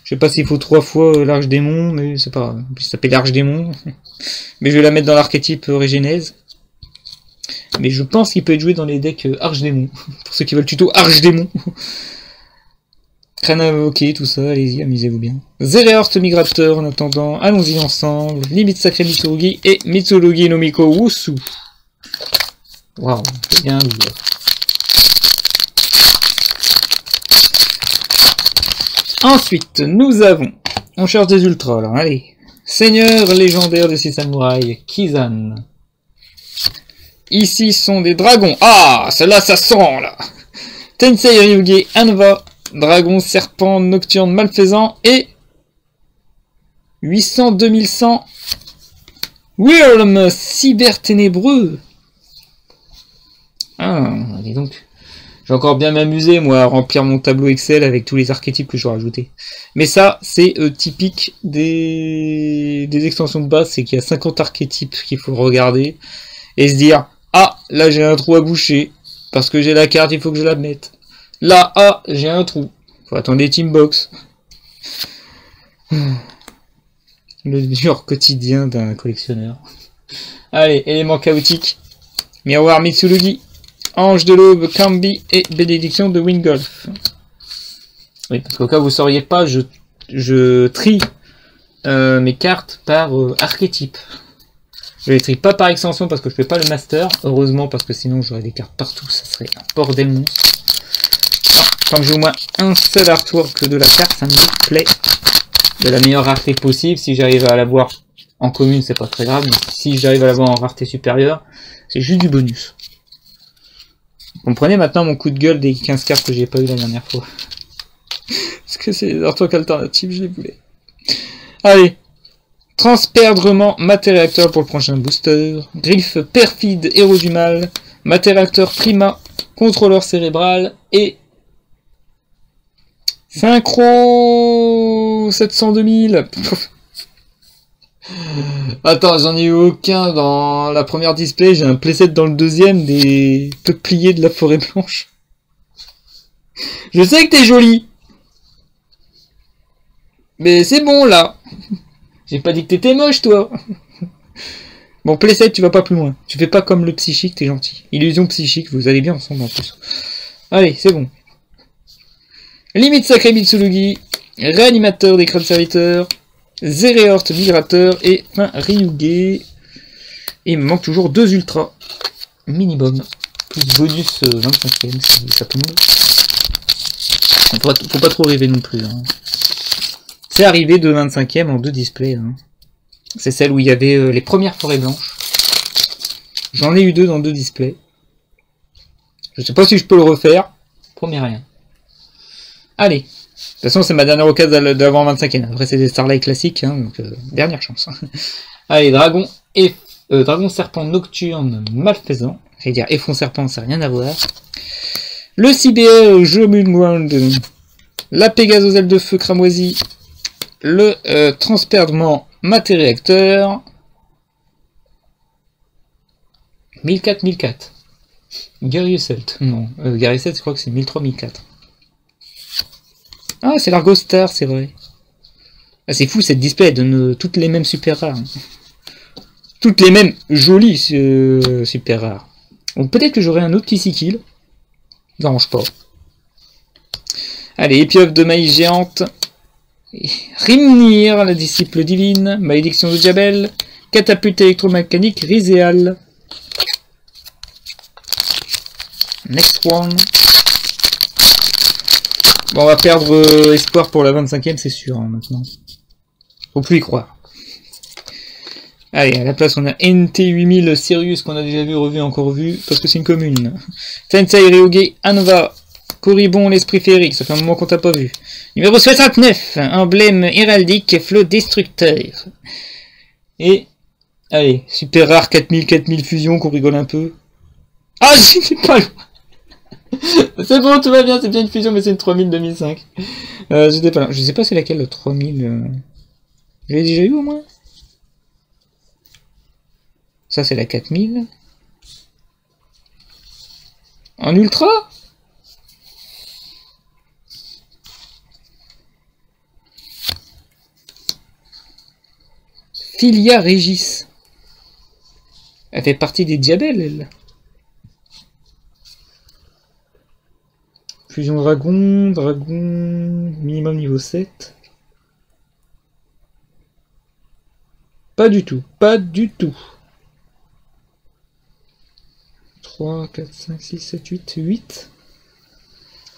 Je sais pas s'il faut 3 fois l'Archdémon, mais c'est pas grave. En plus, ça s'appelle l'Archdémon. Mais je vais la mettre dans l'archétype Régénèse. Mais je pense qu'il peut être joué dans les decks Archdémon. Pour ceux qui veulent tuto Archdémon. Crâne invoqué, tout ça. Allez-y, amusez-vous bien. Zéréorte migrateur en attendant. Allons-y ensemble. Limite sacré Mitsurugi et Mitsurugi no Miko Wusu. Waouh, c'est bien lu. Ensuite, nous avons... On cherche des ultras, là, allez. Seigneur légendaire de 6 samouraïs, Kizan. Ici sont des dragons. Ah, celle-là, ça sent, là. Tensei Ryuge Anva, dragon serpent nocturne malfaisant, et... 800-2100... Wyrm cyber ténébreux. Ah, dis donc... J'ai encore bien m'amusé, moi, à remplir mon tableau Excel avec tous les archétypes que je dois rajouter. Mais ça, c'est typique des extensions de base, c'est qu'il y a 50 archétypes qu'il faut regarder et se dire « Ah, là j'ai un trou à boucher, parce que j'ai la carte, il faut que je la mette. Là, ah, j'ai un trou. Faut attendre les teambox. » Le dur quotidien d'un collectionneur. Allez, éléments chaotiques. Miroir Mitsurugi. Ange de l'aube, Kambi et bénédiction de Wingolf. Oui, parce qu'au cas où vous ne sauriez pas, je trie mes cartes par archétype. Je les trie pas par extension parce que je fais pas le master. Heureusement, parce que sinon j'aurais des cartes partout, ça serait un bordel monstre. Tant que j'ai au moins un seul artwork de la carte, ça me plaît. De la meilleure rareté possible. Si j'arrive à l'avoir en commune, c'est pas très grave. Mais si j'arrive à l'avoir en rareté supérieure, c'est juste du bonus. Comprenez maintenant mon coup de gueule des 15 cartes que j'ai pas eu la dernière fois. Parce que c'est des artworks alternatifs, je les voulais. Allez. Transperdrement, Matéréacteur pour le prochain booster. Griffe perfide, héros du mal. Matéréacteur prima, contrôleur cérébral. Et Synchro 702 000. Attends, j'en ai eu aucun dans la première display, j'ai un playset dans le deuxième des peupliers de la forêt blanche. Je sais que t'es joli. Mais c'est bon là. J'ai pas dit que t'étais moche toi. Bon, playset, tu vas pas plus loin. Tu fais pas comme le psychique, t'es gentil. Illusion psychique, vous allez bien ensemble en plus. Allez, c'est bon. Limite sacré Mitsurugi. Réanimateur des crânes serviteurs. Zéréort migrateur et enfin Ryuge. Et il me manque toujours 2 ultras minimum. Plus bonus 25ème si ça tombe. Faut pas trop rêver non plus. Hein. C'est arrivé de 25ème en 2 displays. Hein. C'est celle où il y avait les premières forêts blanches. J'en ai eu 2 dans 2 displays. Je sais pas si je peux le refaire. Promets rien. Allez. De toute façon, c'est ma dernière occasion d'avoir 25ème. Après, c'est des Starlight classiques, hein, donc dernière chance. Allez, dragon et dragon serpent nocturne malfaisant. J'allais dire effron serpent, ça n'a rien à voir. Le CBR Jomulground. La Pégase aux ailes de feu cramoisi. Le transperdement Matéréacteur. 1004. Guerrier Celt. Non, Guerrier Celt, je crois que c'est 1003-1004. Ah, c'est l'Argostar, c'est vrai. Ah, c'est fou, cette display, elle donne toutes les mêmes super rares. Hein. Toutes les mêmes jolies super rares. Donc peut-être que j'aurai un autre qui kill. Ça n'arrange pas. Allez, épieuvre de maïs géante. Rimnir, la disciple divine. Malédiction de Diabel. Catapulte électromécanique, Rizéal. Next one. Bon, on va perdre espoir pour la 25ème, c'est sûr, hein, maintenant. Faut plus y croire. Allez, à la place, on a NT8000 Sirius, qu'on a déjà vu, revu, encore vu, parce que c'est une commune. Tensei Ryuge, Anova, Corribon, l'esprit féerique, ça fait un moment qu'on t'a pas vu. Numéro 69, emblème héraldique, flot destructeur. Et, allez, super rare, 4000 fusion, qu'on rigole un peu. Ah, j'étais pas loin. C'est bon, tout va bien, c'est bien une fusion, mais c'est une 3000 2005. J'étais pas là. Je sais pas c'est laquelle, le 3000. Je l'ai déjà eu au moins. Ça, c'est la 4000. En ultra? Philia Régis. Elle fait partie des Diabelles, elle. Fusion dragon, minimum niveau 7. Pas du tout, pas du tout. 3, 4, 5, 6, 7, 8.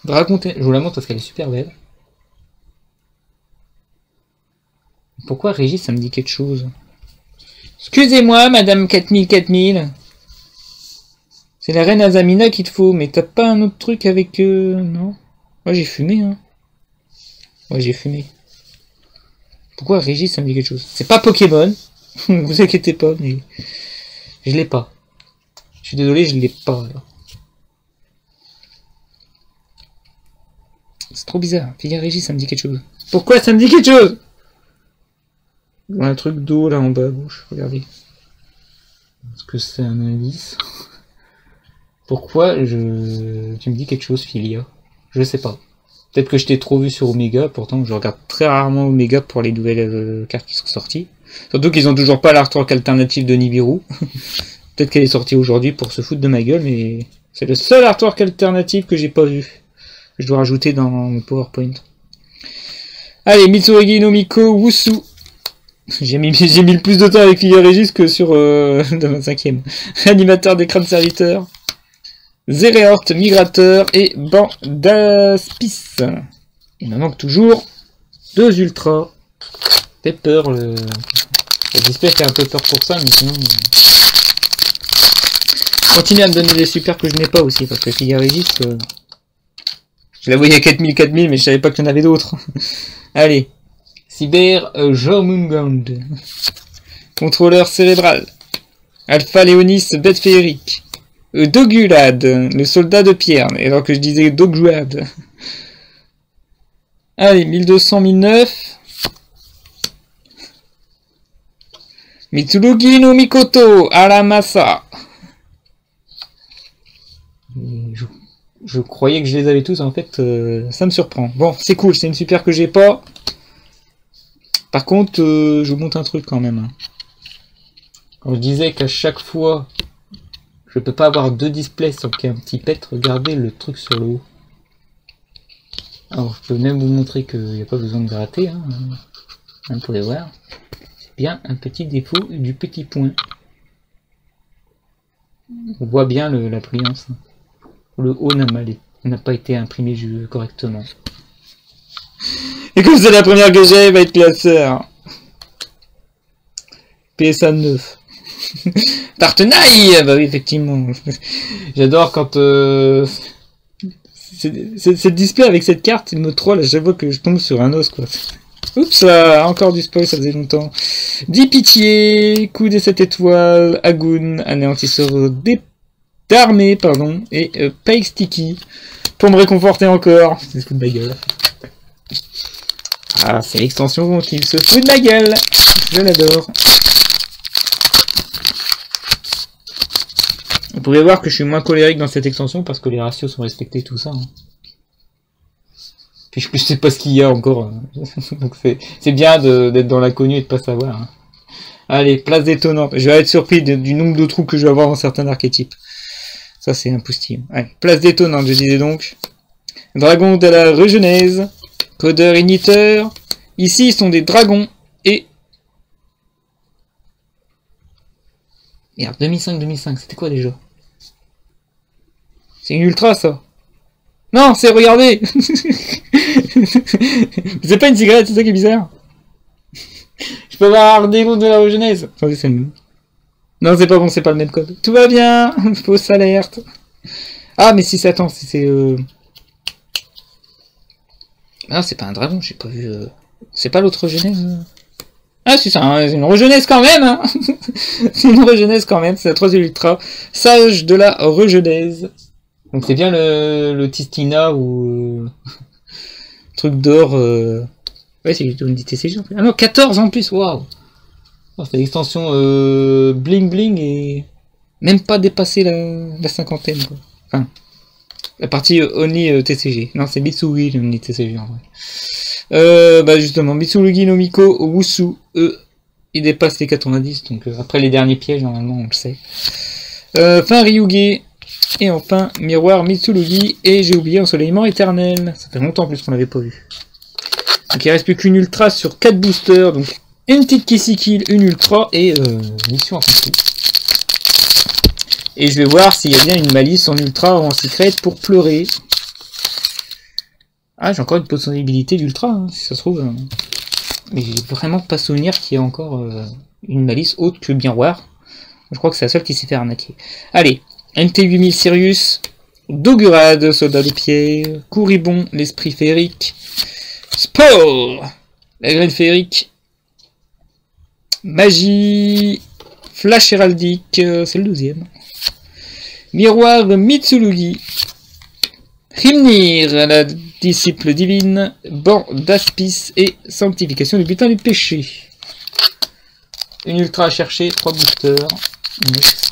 Dragon, je vous la montre parce qu'elle est super belle. Pourquoi Régis, ça me dit quelque chose? Excusez-moi, madame 4000. C'est la reine Azamina qu'il te faut, mais t'as pas un autre truc avec... non. Moi j'ai fumé, hein. Ouais, j'ai fumé. Pourquoi Régis, ça me dit quelque chose? C'est pas Pokémon. Vous inquiétez pas, mais... Je l'ai pas. Je suis désolé, je l'ai pas, là. C'est trop bizarre. Filière Régis, ça me dit quelque chose. Pourquoi ça me dit quelque chose? Je vois un truc d'eau là en bas à gauche, regardez. Est-ce que c'est un indice? Pourquoi tu me dis quelque chose, Filia? Je sais pas. Peut-être que je t'ai trop vu sur Omega, pourtant je regarde très rarement Omega pour les nouvelles cartes qui sont sorties. Surtout qu'ils ont toujours pas l'artwork alternative de Nibiru. Peut-être qu'elle est sortie aujourd'hui pour se foutre de ma gueule, mais c'est le seul artwork alternatif que j'ai pas vu. Que je dois rajouter dans mon PowerPoint. Allez, Mitsurugi no Miko Wusu. J'ai mis le plus de temps avec Filière Régis que sur le 25e. Animateur des crânes serviteurs. Zéréhort, Migrateur et Bandaspis. Il me manque toujours 2 ultras. J'ai peur, le display fait un peu peur pour ça, mais sinon... Continuez à me donner des super que je n'ai pas aussi, parce que Filière Régis... Je la voyais à 4000, mais je savais pas qu'il y en avait d'autres. Allez. Cyber Jormungand. Contrôleur cérébral. Alpha Léonis, bête féerique. Dogulad, le soldat de pierre, alors que je disais Dogulad. Allez, 1200, 1009. Mitsurugi no Mikoto, Aramasa. Je croyais que je les avais tous, en fait, ça me surprend. Bon, c'est cool, c'est une super que j'ai pas. Par contre, je vous montre un truc quand même. Quand je disais qu'à chaque fois, je peux pas avoir 2 displays sans qu'il y ait un petit pet, regardez le truc sur le haut. Alors, je peux même vous montrer qu'il n'y a pas besoin de gratter, hein. Vous pouvez voir. C'est bien un petit défaut du petit point. On voit bien la brillance. Le haut n'a pas été imprimé correctement. Et comme c'est la première que j'ai, va être classeur. PSA 9. Partenaille. Bah oui, effectivement. J'adore quand... C'est le display avec cette carte, il me troll à chaque fois que je tombe sur un os, quoi. Oups là, encore du spoil, ça faisait longtemps. 10 pitié, coup des 7 étoiles, Agun, anéantisseur d'armée, pardon, et Pike Sticky, pour me réconforter encore. C'est se fout de ma gueule. Ah, c'est l'extension qui se fout de ma gueule. Je l'adore. Vous pouvez voir que je suis moins colérique dans cette extension parce que les ratios sont respectés, tout ça. Hein. Puis je sais pas ce qu'il y a encore. Donc c'est bien d'être dans l'inconnu et de pas savoir. Hein. Allez, place détonnante. Je vais être surpris du nombre de trous que je vais avoir dans certains archétypes. Ça, c'est impossible. Allez, place détonnante, je disais donc. Dragon de la regenèse. Codeur igniteur. Ici, ils sont des dragons et... Merde, 2005, c'était quoi déjà? C'est une ultra, ça. Non, c'est, regardez. C'est pas une cigarette, c'est ça qui est bizarre. Je peux avoir des mots de la regenèse. Attendez, c'est mieux. Non, c'est pas bon, c'est pas le même code. Tout va bien. Fausse alerte. Ah, mais si, attends, c'est... Ah, c'est pas un dragon, j'ai pas vu... C'est pas l'autre regenèse. Ah, c'est ça, hein, c'est une regenèse quand même. Hein. C'est une regenèse quand même, c'est la 3 ultra. Sage de la regenèse. Donc c'est bien le Tistina ou... truc d'or... Ouais, c'est une TCG en fait. Ah non, 14 en plus, waouh. Oh, c'est l'extension bling bling et... Même pas dépassé la cinquantaine, quoi. Enfin... La partie Oni TCG. Non, c'est Mitsurugi le Oni TCG en vrai. Bah justement, Mitsurugi no Miko Wusu, il dépasse les 90, donc après les derniers pièges, normalement, on le sait. Fin Ryuge, et enfin Miroir Mitsurugi, et j'ai oublié Ensoleillement éternel. Ça fait longtemps en plus qu'on l'avait pas vu. Donc il reste plus qu'une ultra sur 4 boosters, donc une petite Kissy Kill, une ultra, et mission accomplie. Et je vais voir s'il y a bien une malice en ultra ou en secret pour pleurer. Ah, j'ai encore une possibilité d'ultra, hein, si ça se trouve. Mais j'ai vraiment pas souvenir qu'il y ait encore une malice autre que Miroir. Je crois que c'est la seule qui s'est fait arnaquer. Allez, NT8000 Sirius, Dogurad, soldat de pierre, Couribon, l'esprit féerique, Spore, la graine féerique, Magie, Flash héraldique, c'est le 12e. Miroir Mitsurugi, Hrimnir, la disciple divine, banc d'aspice et sanctification du butin du péché. Une ultra à chercher, 3 boosters. Next.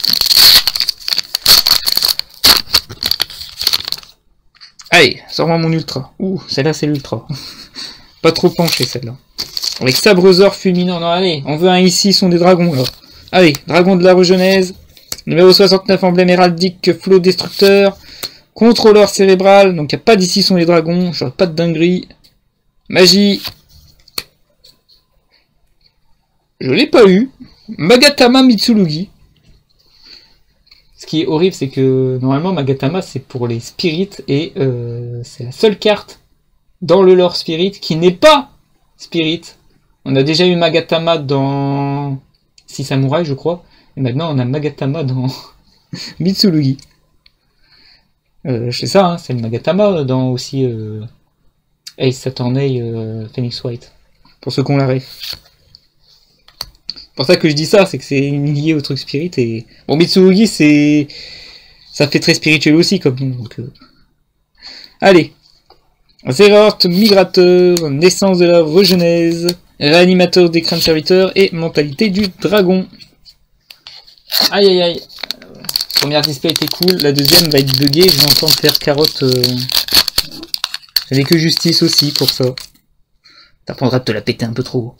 Allez, sors-moi mon ultra. Ouh, celle-là c'est l'ultra. Pas trop penché celle-là. Avec sabroseur fulminant. Non, allez, on veut un ici, sont des dragons là. Allez, dragon de la regenèse. Numéro 69, emblème héraldique, flot destructeur. Contrôleur cérébral, donc il n'y a pas d'ici sont les dragons, j'aurais pas de dinguerie. Magie. Je l'ai pas eu. Magatama Mitsurugi. Ce qui est horrible, c'est que normalement Magatama c'est pour les spirits et c'est la seule carte dans le lore spirit qui n'est pas spirit. On a déjà eu Magatama dans 6 samouraïs je crois, et maintenant on a Magatama dans Mitsurugi. C'est ça, hein, c'est le Magatama dans aussi Ace Attorney Phoenix White. Pour ceux qui ont la ref. Pour ça que je dis ça, c'est que c'est lié au truc spirit et. Bon, Mitsurugi c'est. Ça fait très spirituel aussi comme nom. Donc, Allez. Zerort, migrateur, naissance de la regenèse, réanimateur des crânes serviteurs et mentalité du dragon. Aïe aïe aïe. Première display était cool, la deuxième va être buggée, je vais entendre faire carotte. J'avais que justice aussi pour ça. T'apprendras de te la péter un peu trop.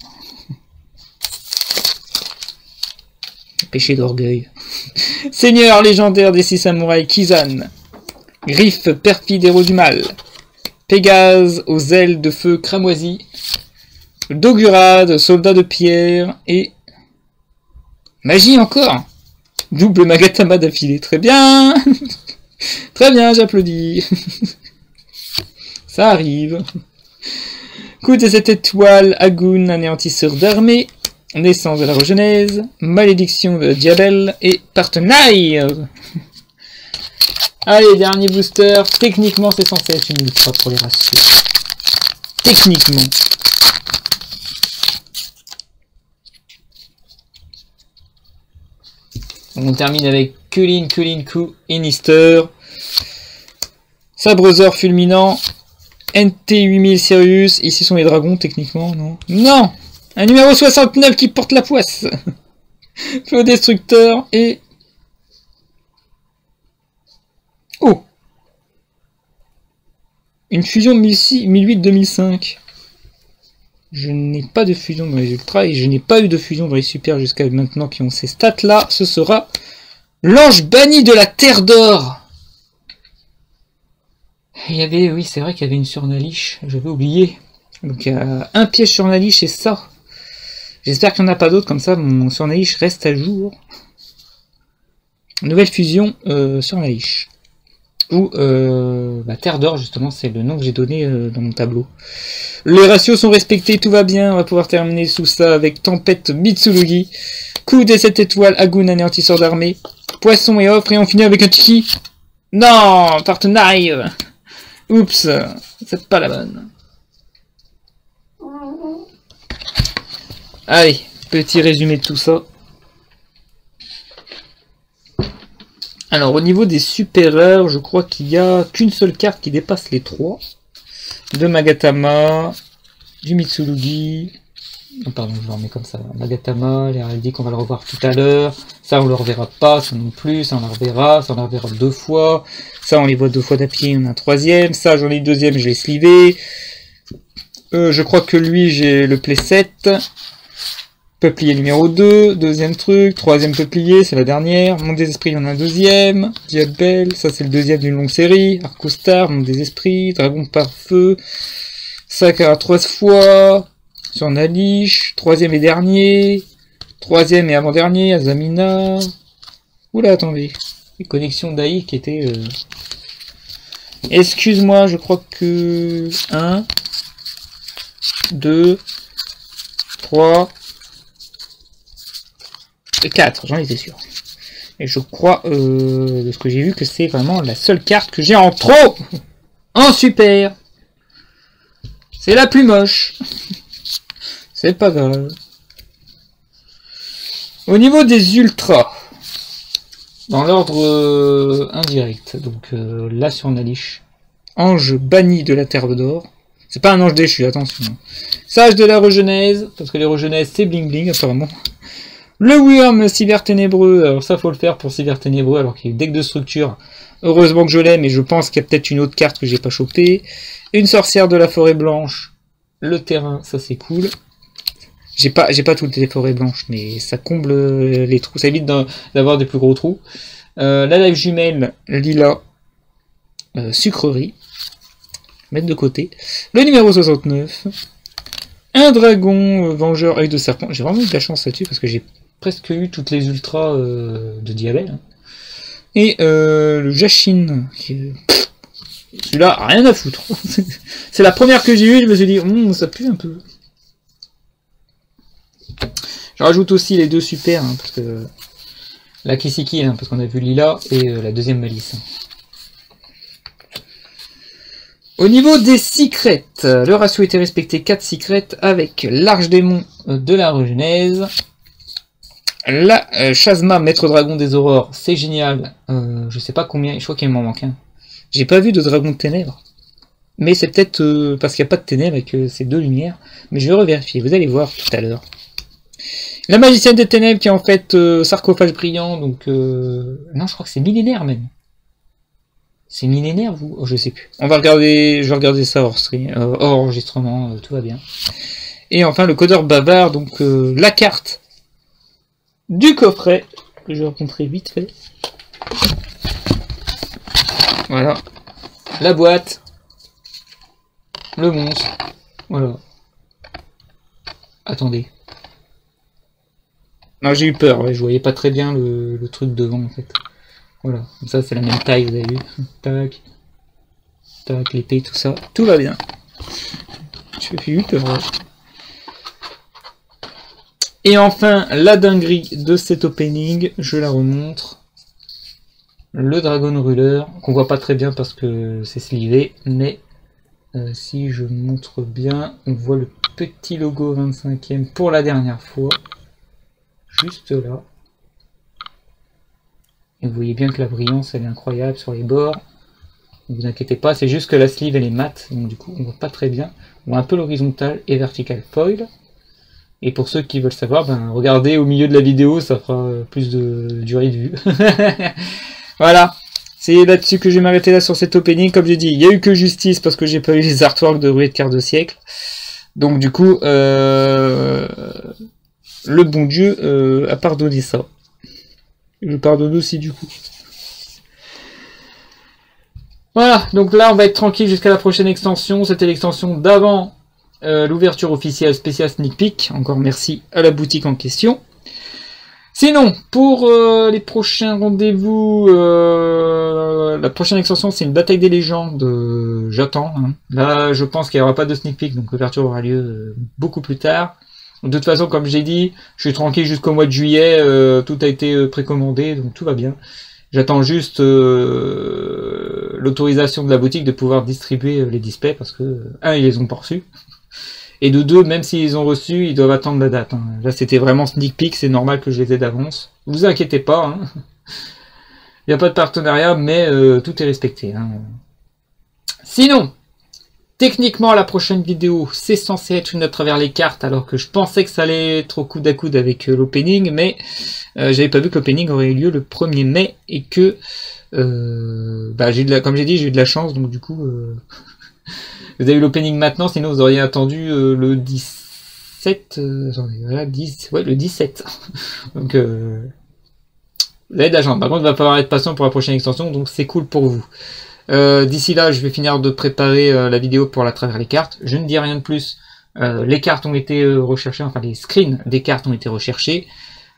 Péché d'orgueil. Seigneur légendaire des 6 samouraïs, Kizan. Griffe perfide héros du mal. Pégase aux ailes de feu cramoisi. Dogurade, soldat de pierre et... Magie encore. Double Magatama d'affilée, très bien. Très bien, j'applaudis. Ça arrive. Coup de cette étoile, Agun, anéantisseur d'armée, naissance de la regenèse, malédiction de Diabel et partenaire. Allez, dernier booster. Techniquement, c'est censé être une ultra pour les ratios. Techniquement. On termine avec Kulin Ku, Inister, Sabroseur fulminant, NT8000 Sirius, ici sont les dragons techniquement, non? Non! Un numéro 69 qui porte la poisse. Feu destructeur et... Oh! Une fusion 1008-2005. Je n'ai pas de fusion dans les ultras et je n'ai pas eu de fusion dans les super jusqu'à maintenant qui ont ces stats là. Ce sera l'ange banni de la Terre d'Or. Il y avait, oui c'est vrai qu'il y avait une sur Nalish, j'avais oublié. Donc il y a un piège sur Nalish et ça. J'espère qu'il n'y en a pas d'autres, comme ça mon sur Nalish reste à jour. Nouvelle fusion sur Nalish. Ou Terre d'Or justement, c'est le nom que j'ai donné dans mon tableau. Les ratios sont respectés, tout va bien, on va pouvoir terminer sous ça avec Tempête Mitsurugi, coup des 7 étoiles, Agun anéantisseur d'armée, Poisson et offre, et on finit avec un Tiki. Non, partenaire. Oups, c'est pas la bonne. Allez, petit résumé de tout ça. Alors au niveau des super-heures, je crois qu'il n'y a qu'une seule carte qui dépasse les 3. De Magatama, du Mitsurugi, oh, pardon je le remets comme ça, Magatama, les héraldiques on va le revoir tout à l'heure, ça on le reverra pas, ça non plus, ça on la reverra, ça on la reverra 2 fois, ça on les voit 2 fois d'appui, on a un 3ème, ça j'en ai une 2ème, je l'ai slivé, je crois que lui j'ai le playset. Peuplier numéro 2, 2ème truc, 3ème peuplier, c'est la dernière. Monde des esprits, il y en a un 2ème. Diabel, ça c'est le 2ème d'une longue série. Arcostar, Monde des esprits, Dragon par feu. Sakara 3 fois. Sur Nalish, 3ème et dernier. 3ème et avant-dernier, Azamina. Oula, attendez. Les connexions d'AI qui étaient... Excuse-moi, je crois que... 1, 2, 3... 4, j'en étais sûr. Et je crois, de ce que j'ai vu, que c'est vraiment la seule carte que j'ai en trop. En super. C'est la plus moche. C'est pas grave. Au niveau des ultras, dans l'ordre indirect, donc là sur Nalish, Ange banni de la terre d'or. C'est pas un ange déchu, attention. Sage de la regenèse, parce que les regenèses c'est bling bling apparemment. Le Wyrm cyber ténébreux, alors ça faut le faire pour cyber ténébreux, alors qu'il y a deck de structure. Heureusement que je l'ai, mais je pense qu'il y a peut-être une autre carte que j'ai pas chopée. Une sorcière de la forêt blanche. Le terrain, ça c'est cool. J'ai pas toutes les forêts blanches, mais ça comble les trous, ça évite d'avoir des plus gros trous. La live jumelle, Lila, sucrerie. Mettre de côté. Le numéro 69. Un dragon vengeur œil de serpent. J'ai vraiment eu de la chance là-dessus parce que j'ai presque eu toutes les ultras de Diabel. Et le Jashin. Celui-là, rien à foutre. C'est la première que j'ai eue, je me suis dit, ça pue un peu. Je rajoute aussi les deux super, hein, parce que la Kisiki, hein, parce qu'on a vu Lila, et la deuxième Malice. Au niveau des secrets, le ratio était respecté 4 secrets avec l'Arche démon de la regenèse. La Chasma, maître dragon des aurores, c'est génial. Je sais pas combien, je crois qu'il m'en manque un. J'ai pas vu de dragon de ténèbres. Mais c'est peut-être parce qu'il n'y a pas de ténèbres et que c'est 2 lumières. Mais je vais revérifier, vous allez voir tout à l'heure. La magicienne des ténèbres qui est en fait sarcophage brillant, donc... non, je crois que c'est millénaire même. C'est millénaire, vous? Oh, je sais plus. On va regarder, je vais regarder ça hors enregistrement, tout va bien. Et enfin, le codeur bavard, donc la carte du coffret, que je vais rencontrer vite fait. Voilà. La boîte. Le monstre. Voilà. Attendez. Non, j'ai eu peur, ouais, je voyais pas très bien le truc devant, en fait. Voilà, comme ça c'est la même taille, vous avez vu. Tac. Tac, l'épée, tout ça. Tout va bien. J'ai eu peur, ouais. Et enfin, la dinguerie de cet opening, je la remontre. Le Dragon Ruler, qu'on voit pas très bien parce que c'est slivé, mais si je montre bien, on voit le petit logo 25e pour la dernière fois. Juste là. Et vous voyez bien que la brillance elle est incroyable sur les bords. Ne vous inquiétez pas, c'est juste que la sleeve elle est mate, donc du coup on voit pas très bien. On voit un peu l'horizontal et vertical foil. Et pour ceux qui veulent savoir, ben regardez au milieu de la vidéo, ça fera plus de durée de vue. Voilà, c'est là-dessus que je vais m'arrêter là sur cet opening. Comme j'ai dit, il n'y a eu que justice parce que j'ai pas eu les artworks de Ruée de quart de siècle. Donc du coup, le bon Dieu a pardonné ça. Je pardonne aussi du coup. Voilà, donc là on va être tranquille jusqu'à la prochaine extension. C'était l'extension d'avant l'ouverture officielle spéciale Sneak Peek. Encore merci à la boutique en question. Sinon, pour les prochains rendez-vous, la prochaine extension c'est une bataille des légendes. J'attends. Hein. Là je pense qu'il n'y aura pas de Sneak Peek, donc l'ouverture aura lieu beaucoup plus tard. De toute façon, comme j'ai dit, je suis tranquille jusqu'au mois de juillet, tout a été précommandé, donc tout va bien. J'attends juste l'autorisation de la boutique de pouvoir distribuer les displays, parce que, ils les ont pas reçus. Et de deux, même s'ils ont reçu, ils doivent attendre la date. Hein. Là, c'était vraiment sneak peek, c'est normal que je les ai d'avance. Vous inquiétez pas, hein. Il n'y a pas de partenariat, mais tout est respecté. Hein. Sinon... Techniquement, la prochaine vidéo, c'est censé être une à travers les cartes, alors que je pensais que ça allait être au coude à coude avec l'opening, mais j'avais pas vu que l'opening aurait eu lieu le 1er mai, et que, comme j'ai dit, j'ai eu de la chance, donc du coup, vous avez eu l'opening maintenant, sinon vous auriez attendu le 17, voilà, le 17. Donc, vous avez de la chance. Par contre, il va falloir être patient pour la prochaine extension, donc c'est cool pour vous. D'ici là, je vais finir de préparer la vidéo pour la travers les cartes. Je ne dis rien de plus. Les cartes ont été recherchées, enfin les screens des cartes ont été recherchés.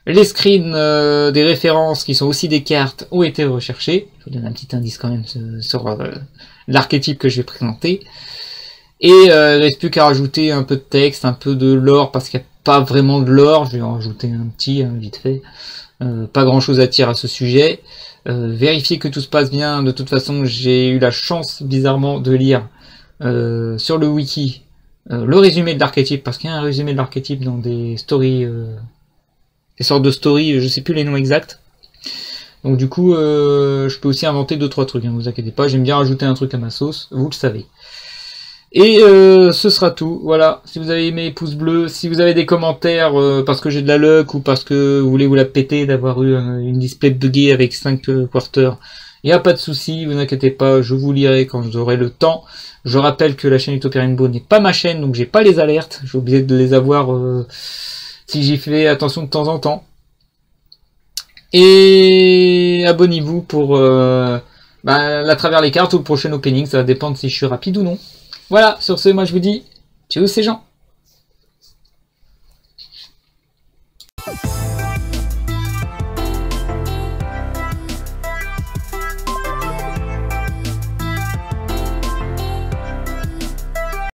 Les screens des références, qui sont aussi des cartes, ont été recherchés. Je vous donne un petit indice quand même sur l'archétype que je vais présenter. Et il ne reste plus qu'à rajouter un peu de texte, un peu de lore, parce qu'il n'y a pas vraiment de lore. Je vais en rajouter un petit, vite fait. Pas grand chose à dire à ce sujet. Vérifier que tout se passe bien. De toute façon, j'ai eu la chance bizarrement de lire sur le wiki le résumé de l'archétype, parce qu'il y a un résumé de l'archétype dans des stories, des sortes de stories, je sais plus les noms exacts. Donc du coup, je peux aussi inventer 2-3 trucs, hein, vous inquiétez pas, j'aime bien rajouter un truc à ma sauce, vous le savez. Et ce sera tout, voilà, si vous avez aimé, pouce bleu, si vous avez des commentaires parce que j'ai de la luck ou parce que vous voulez vous la péter d'avoir eu une display buggée avec 5 quarters, il n'y a pas de souci, vous inquiétez pas, je vous lirai quand j'aurai le temps. Je rappelle que la chaîne Utopia Rainbow n'est pas ma chaîne, donc j'ai pas les alertes, j'ai oublié de les avoir si j'y fais attention de temps en temps. Et abonnez-vous pour à travers les cartes ou le prochain opening, ça va dépendre si je suis rapide ou non. Voilà, sur ce, moi je vous dis, ciao ces gens.